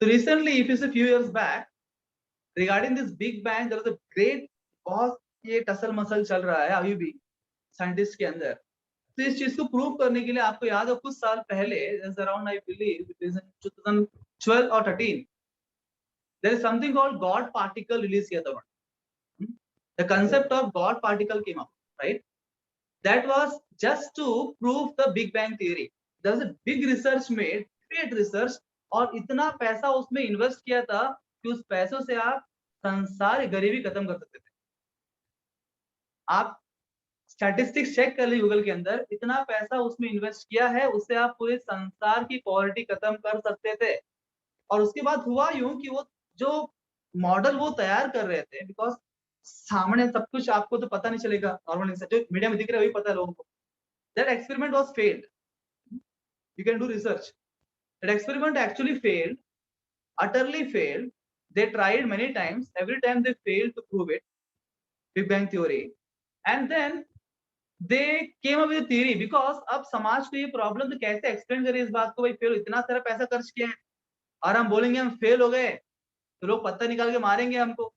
So recently, if you see a few years back, regarding this Big Bang, there was a great, बहुत ये टसल मसल चल रहा है अभी भी साइंटिस्ट के अंदर. तो इस चीज को प्रूव करने के लिए आपको याद हो कुछ साल पहले, around I believe it is in 2012 or 13, there is something called God particle release किया था. The concept of God particle came up, right? That was just to prove the Big Bang theory. There was a big research made, great research, और इतना पैसा उसमें इन्वेस्ट किया था कि उस पैसों से आप संसार गरीबी खत्म कर सकते थे. आप स्टैटिस्टिक्स चेक कर ली गूगल के अंदर, इतना पैसा उसमें इन्वेस्ट किया है, उससे आप पूरे संसार की पॉवर्टी खत्म कर सकते थे. और उसके बाद हुआ यूं कि वो जो मॉडल वो तैयार कर रहे थे, बिकॉज सामने सब कुछ आपको तो पता नहीं चलेगा, नॉर्मल जो मीडिया में दिख रहा है वही पता है लोगों को. That experiment was failed. You can do research. That experiment actually failed, utterly failed. They tried many times. Every time they failed to prove it, Big Bang theory. And then they came up with a theory, because अब समाज को ये प्रॉब्लम तो कैसे एक्सप्लेन करें इस बात को, भाई फेल, इतना सारा पैसा खर्च किया है और हम बोलेंगे हम फेल हो गए तो लोग पत्थर निकाल के मारेंगे हमको.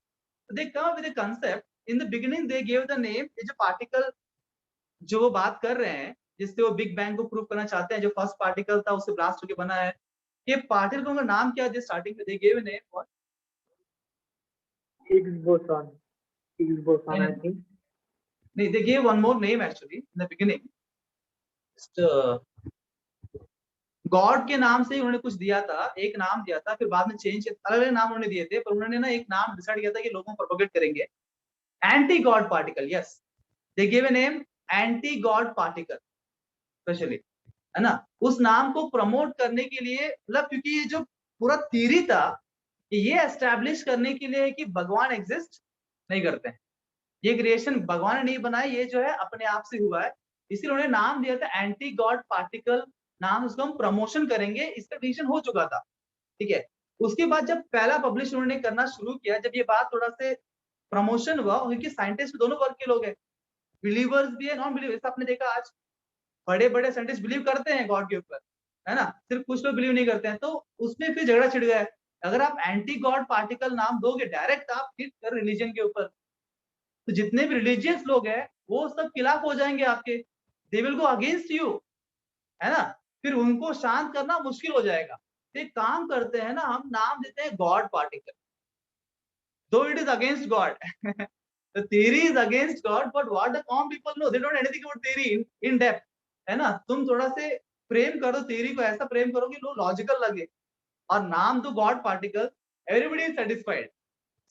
They come up with a concept. In the beginning they gave the name, ये जो पार्टिकल जो वो बात कर रहे हैं जिससे वो बिग बैंग को प्रूव करना चाहते हैं, जो फर्स्ट पार्टिकल था उससे ब्लास्ट होकर बना है, ये पार्टिकल का नाम क्या है स्टार्टिंग में? They gave name what? Higgs boson. Higgs boson, I think. नहीं, they gave one more name actually in the beginning. God के नाम से ही उन्होंने कुछ दिया था, एक नाम दिया था, फिर बाद में चेंज अलग अलग नाम उन्होंने दिए थे, पर उन्होंने ना एक नाम डिसाइड किया था कि लोगों को प्रोपेगेट करेंगे. Anti God particle. Yes, they give a name anti God particle specially, है ना. उस नाम को प्रमोट करने के लिए, मतलब क्योंकि ये जो पूरा थ्योरी था ये एस्टैब्लिश करने के लिए है कि भगवान एग्जिस्ट नहीं करते हैं, ये क्रिएशन भगवान ने नहीं बनाया, ये जो है अपने आप से हुआ है. इसलिए उन्होंने नाम दिया था एंटी गॉड पार्टिकल. नाम उसको हम प्रमोशन करेंगे, इसका डिसीजन हो चुका था. ठीक है. उसके बाद जब पहला पब्लिश उन्होंने करना शुरू किया, जब ये बात थोड़ा से प्रमोशन हुआ, क्योंकि साइंटिस्ट दोनों वर्ग के लोग हैं, बिलीवर्स भी है, नॉन बिलीवर्स. आपने देखा आज बड़े बड़े साइंटिस्ट बिलीव करते हैं गॉड के ऊपर, है ना, सिर्फ कुछ लोग बिलीव नहीं करते हैं. तो उसमें फिर झगड़ा छिड़ गया है. अगर आप एंटी गॉड पार्टिकल नाम दोगे डायरेक्ट आप हिट कर रिलीजन के ऊपर, तो जितने भी रिलीजियस लोग हैं वो सब खिलाफ हो जाएंगे आपके, they will go against you, है ना. फिर उनको शांत करना मुश्किल हो जाएगा. तो एक काम करते हैं ना, हम नाम देते हैं गॉड पार्टिकल, दो it is against God. The theory is against God, but what the common people know, they don't know anything about theory in depth, है ना. तुम थोड़ा से फ्रेम करो थ्योरी को, ऐसा फ्रेम करो कि लो लॉजिकल लगे, और नाम दो God particle, everybody is satisfied.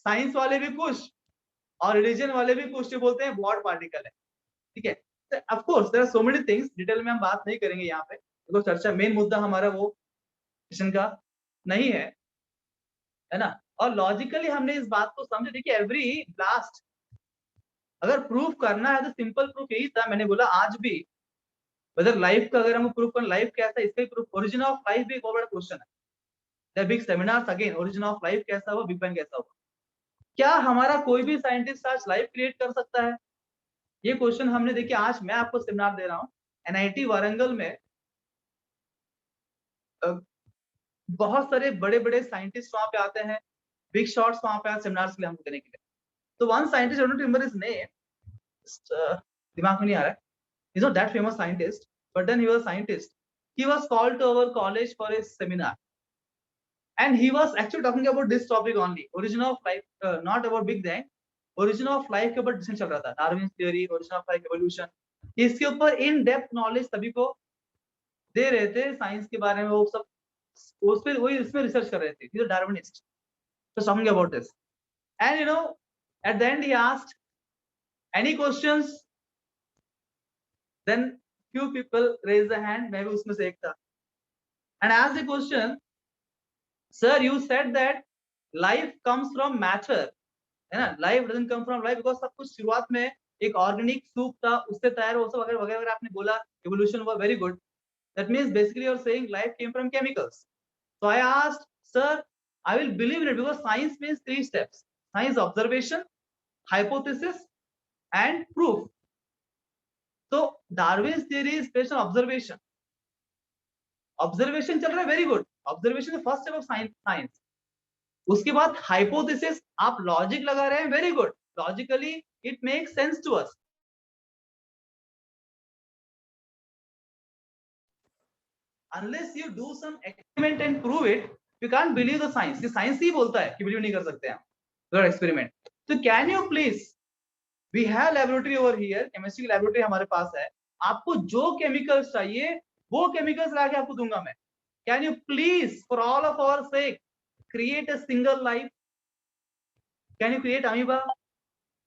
Science वाले भी खुश और रिलीजन वाले भी खुश, बोलते हैं गॉड पार्टिकल है. ठीक है. Of course there are so many things, detail में हम बात नहीं करेंगे यहाँ पे, देखो चर्चा मेन मुद्दा हमारा वो क्वेश्चन का नहीं है, है ना. और लॉजिकली हमने इस बात को समझे. देखिए एवरी ब्लास्ट अगर प्रूफ करना है तो सिंपल प्रूफ यही था, मैंने बोला आज भी वेदर लाइफ का अगर हम प्रूफ करना, लाइफ कैसा है इसका ही प्रूफ. ओरिजिन ऑफ लाइफ भी एक बहुत बड़ा क्वेश्चन है. The big seminars again, origin of life कैसा हुआ, बिग बैंग कैसा हुआ. क्या हमारा कोई भी साइंटिस्ट आज लाइफ क्रिएट कर सकता है? ये क्वेश्चन हमने, देखिए आज मैं आपको सेमिनार दे रहा हूँ NIT वारंगल में, बहुत सारे बड़े बड़े साइंटिस्ट वहां पे आते हैं, बिग शॉट्स वहां पे सेमिनार्स के लिए हमको देने के लिए. तो one scientist, I don't remember his name, दिमाग में नहीं आ रहा है. He's not that famous scientist, but then he was a scientist. He was called to our college for a seminar, and he was actually talking about this topic only, origin of life, not about Big Bang. Origin of life के ऊपर डिस्कशन चल रहा था, Darwin theory, origin of life, evolution. इसके ऊपर इन डेप्थ नॉलेज सभी को दे रहे थे साइंस के बारे में, वो सब उस पे वही उसमें रिसर्च कर रहे थे. He's a Darwinist. So something about this. And you know, at the end he asked, any questions? Then few people raised the hand, मैं भी उसमें से एक था, and asked the question, sir, you said that life comes from matter, है ना, life doesn't come from life, because सब कुछ शुरुआत में एक ऑर्गेनिक सूप था, उससे तैयार वो सब वगैरह वगैरह आपने बोला, evolution was very good. That means basically you're saying life came from chemicals. So I asked, sir, I will believe in it, because science means 3 steps: science, observation, hypothesis and proof. तो Darwin's theory is based on observation. Observation चल रहा है, very good. Observation first step of science. उसके बाद हाइपोथेसिस, आप लॉजिक लगा रहे हैं, very good. Logically it makes sense to us. Unless you do some experiment and prove it, you can't believe the science. ये साइंस ही बोलता है कि बिलीव नहीं कर सकते हैं हम एक्सपेरिमेंट. तो can you please, we have laboratory over here, chemistry की लैबोरेटरी हमारे पास है. आपको जो केमिकल्स चाहिए वो केमिकल्स लाके आपको दूंगा मैं. Can you please for all of our sake create a single life? Can you create amoeba?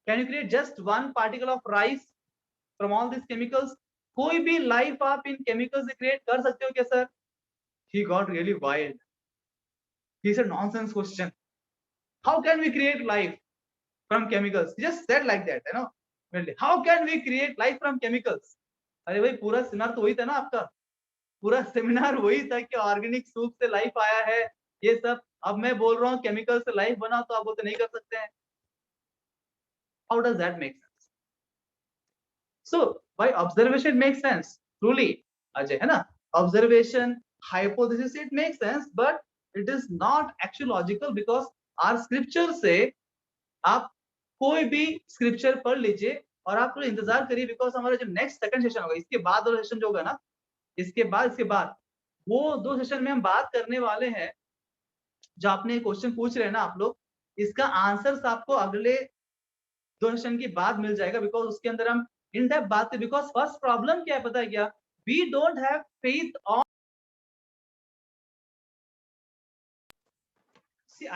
Can you create just one particle of rice from all these chemicals? कोई भी लाइफ आप इन केमिकल से क्रिएट कर सकते हो क्या sir? He got really wild. He said nonsense question. How can we create life from chemicals? He just said like that, you know. How can we create life from chemicals? अरे भाई पूरा सेमिनार तो वही था ना आपका. पूरा सेमिनार वही था कि ऑर्गेनिक सूप से लाइफ आया है, ये सब. अब मैं बोल रहा हूँ केमिकल से लाइफ बना, तो आप बोलते नहीं कर सकते हैं. How does that make sense? So by observation makes sense. Truly, Ajay, है ना? Observation, hypothesis, it makes sense, but it is not actually logical because our scripture से आप कोई भी scripture पढ़ लीजिए और आप थोड़ा इंतजार करिए, बिकॉज हमारा जो नेक्स्ट सेकंड सेशन होगा, इसके बाद वाला सेशन जो होगा ना, इसके बाद वो 2 सेशन में हम बात करने वाले हैं. जो आपने क्वेश्चन पूछ रहे हैं ना आप लोग, इसका आंसर्स आपको अगले 2 सेशन के बाद मिल जाएगा, बिकॉज उसके अंदर हम इन डेप्थ बात है. बिकॉज फर्स्ट प्रॉब्लम क्या है पता है क्या? We don't have faith on,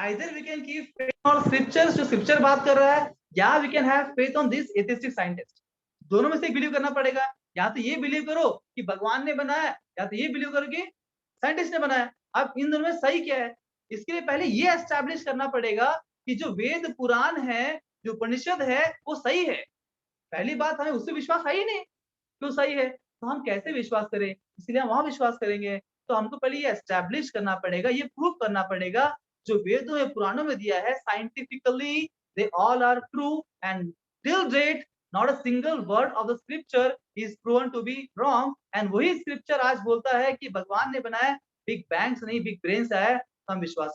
either we can keep faith on scriptures, जो स्क्रिप्चर बात कर रहा है, या we can have faith on this atheistic scientist. दोनों में से एक बिलीव करना पड़ेगा. या तो ये बिलीव करो कि भगवान ने बनाया, या तो ये बिलीव करो कि साइंटिस्ट ने बनाया. अब इन दोनों में सही क्या है? इसके लिए पहले ये एस्टैब्लिश करना पड़ेगा कि जो वेद पुराण है, जो उपनिषद है, वो सही है. पहली बात, हमें उससे विश्वास है ही नहीं क्यों सही है, तो हम कैसे विश्वास करें? इसलिए हम वहां विश्वास करेंगे. तो हमको पहले ये एस्टैब्लिश करना पड़ेगा, ये प्रूव करना पड़ेगा जो वेदों में पुराणों में दिया है, scientifically they all are true, and till date not a single word of the scripture is proven to be wrong. And वही स्क्रिप्चर आज बोलता है कि भगवान ने बनाया, बिग बैंग से नहीं, बिग ब्रेन से आया. तो हम विश्वास.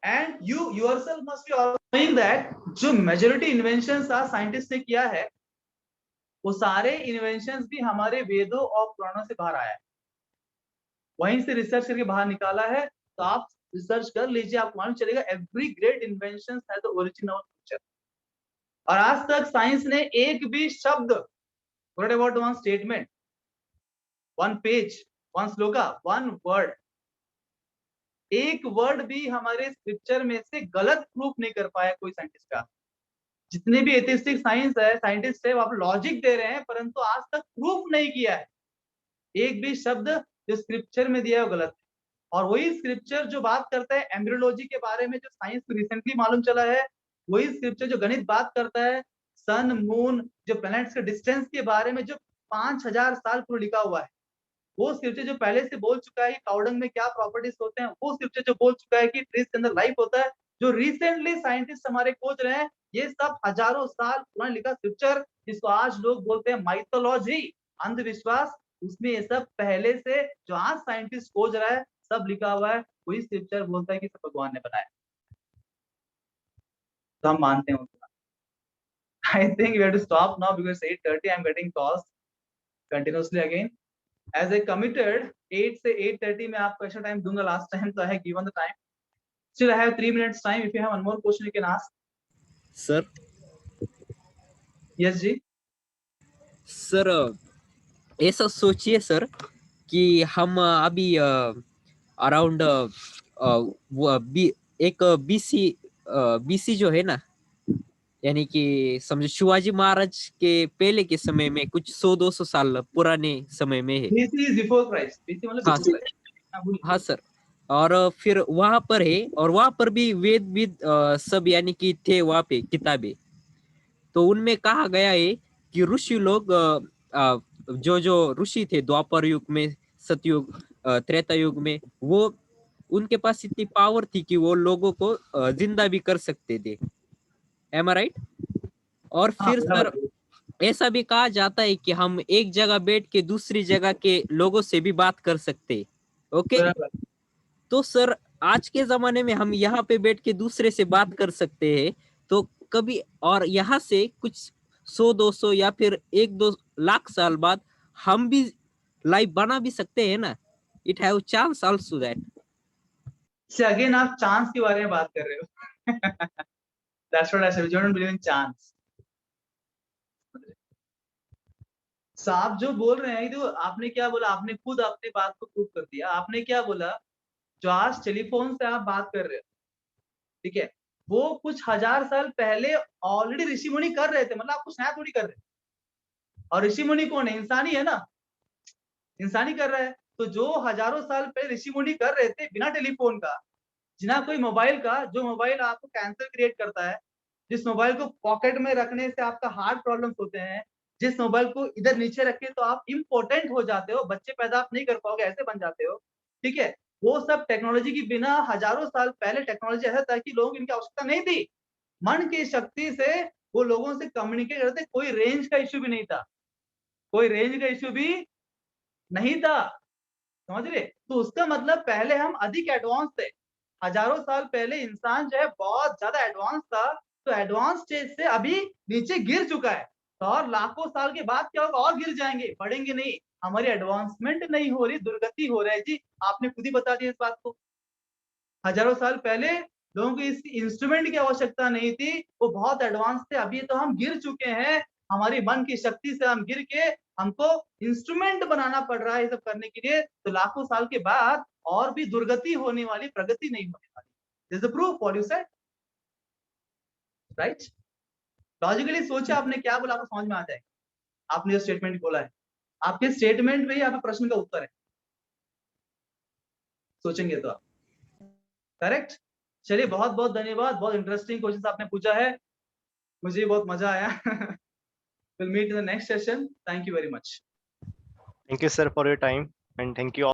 And you yourself must be also knowing that जो मेजॉरिटी इन्वेंशंस साइंटिस्ट ने किया है, वो सारे इन्वेंशंस भी हमारे वेदों और पुराणों से बाहर आया है, वहीं से रिसर्च करके बाहर निकाला है. तो आप रिसर्च कर लीजिए, आपको मालूम चलेगा every great inventions has the origin of scripture. और आज तक साइंस ने एक भी शब्द, what about one statement, one page, one shloka, one word, एक वर्ड भी हमारे स्क्रिप्चर में से गलत प्रूफ नहीं कर पाया कोई साइंटिस्ट का. जितने भी एथिस्टिक साइंस है, साइंटिस्ट है, आप लॉजिक दे रहे हैं, परंतु आज तक प्रूफ नहीं किया है. एक भी शब्द जो स्क्रिप्चर में दिया है वो गलत है. और वही स्क्रिप्चर जो बात करता है एम्ब्रियोलॉजी के बारे में, जो साइंस को रिसेंटली मालूम चला है, वही स्क्रिप्चर जो गणित बात करता है सन मून, जो प्लैनेट्स के डिस्टेंस के बारे में, जो 5000 साल पूर्व लिखा हुआ है, वो स्क्रिप्चर जो पहले से बोल चुका है कि काउडंग में क्या प्रॉपर्टीज होते हैं, वो स्क्रिप्चर जो बोल चुका है कि ट्रीज के अंदर लाइफ होता है, जो रिसेंटली साइंटिस्ट हमारे खोज रहे हैं, ये सब हजारों साल पुराना लिखा स्क्रिप्चर, जिसको आज लोग बोलते हैं माइथोलॉजी, अंधविश्वास, उसमें ये सब पहले से जो आज साइंटिस्ट खोज रहा है सब लिखा हुआ है. वही स्क्रिप्चर बोलता है कि सब भगवान ने बनाया. तो हम मानते हैं उसका. I think we have to stop now because 8:30 I'm getting calls continuously again. As I committed 8 से 8:30 में आपको एक्स्ट्रा टाइम दूंगा. लास्ट टाइम तो I have given the time. Still I have 3 minutes time. If you have one more question, you can ask. Sir. Yes जी. सर ऐसा सोचिए सर कि हम अभी अराउंड एक बीसी जो है ना, यानी कि समझो शिवाजी महाराज के पहले के समय में, कुछ 100-200 साल पुराने समय में है. BC is before Christ. BC मतलब हाँ before Christ. हाँ सर. और फिर वहां पर है, और वहां पर भी वेद सब यानी कि थे वहां पे किताबें. तो उनमें कहा गया है कि ऋषि लोग जो ऋषि थे द्वापर युग में, सतयुग, त्रेता युग में, वो उनके पास इतनी पावर थी कि वो लोगों को जिंदा भी कर सकते थे. एम आई राइट? और फिर हाँ, सर ऐसा भी कहा जाता है कि हम एक जगह बैठ के दूसरी जगह के लोगों से भी बात कर सकते हैं। ओके, बराबर। तो सर आज के जमाने में हम यहाँ पे बैठ के दूसरे से बात कर सकते हैं, तो कभी और यहाँ से कुछ 100-200 या फिर 1-2 लाख साल बाद हम भी लाइफ बना भी सकते हैं ना। It have chance also that. से अगेन आप चांस के बारे में बात कर रहे हो। That's what I said. You don't believe in chance. So, आप जो बोल रहे हैं, तो आपने क्या बोला, आपने खुद अपनी बात को प्रूव कर दिया। आपने क्या बोला, जो आज टेलीफोन से आप बात कर रहे हो, ठीक है, वो कुछ 1000 साल पहले ऑलरेडी ऋषि मुनि कर रहे थे, मतलब आप कुछ नया थोड़ी कर रहे हैं। और ऋषि मुनि कौन है? इंसान ही है ना, इंसान ही कर रहा है। तो जो हजारों साल पहले ऋषि मुनि कर रहे थे बिना टेलीफोन का, बिना कोई मोबाइल का, जो मोबाइल आपको कैंसर क्रिएट करता है, जिस मोबाइल को पॉकेट में रखने से आपका हार्ट प्रॉब्लम्स होते हैं, जिस मोबाइल को इधर नीचे रखे तो आप इम्पोर्टेंट हो जाते हो, बच्चे पैदा आप नहीं कर पाओगे, ऐसे बन जाते हो, ठीक है, वो सब टेक्नोलॉजी की बिना हजारों साल पहले टेक्नोलॉजी ऐसा था कि लोगों की इनकी आवश्यकता नहीं थी। मन की शक्ति से वो लोगों से कम्युनिकेट करते, कोई रेंज का इश्यू भी नहीं था, कोई रेंज का इश्यू भी नहीं था, समझ रहे? तो उसका मतलब पहले हम अधिक एडवांस थे। हजारों साल पहले इंसान जो है बहुत ज्यादा एडवांस था, तो एडवांस स्टेज से अभी नीचे गिर चुका है। तो और लाखों साल के बाद क्या होगा, और गिर जाएंगे, बढ़ेंगे नहीं। हमारी एडवांसमेंट नहीं हो रही, दुर्गति हो रहा है जी। आपने खुद ही बता दिया इस बात को। हजारों साल पहले लोगों को इस इंस्ट्रूमेंट की आवश्यकता नहीं थी, वो बहुत एडवांस थे। अभी तो हम गिर चुके हैं, हमारी मन की शक्ति से हम गिर के हमको इंस्ट्रूमेंट बनाना पड़ रहा है ये सब करने के लिए। तो लाखों साल के बाद और भी दुर्गति होने वाली, प्रगति नहीं होने वाली। This is the proof what you said, right? Logically सोचे आपने क्या बोला, आपको समझ में आ जाएगा। आपने जो स्टेटमेंट बोला है, आपके स्टेटमेंट में ही आपके प्रश्न का उत्तर है, सोचेंगे तो आप। करेक्ट? चलिए, बहुत बहुत धन्यवाद, बहुत इंटरेस्टिंग क्वेश्चन आपने पूछा है, मुझे बहुत मजा आया। We'll meet in the next session. Thank you very much. Thank you, sir, for your time, and thank you all.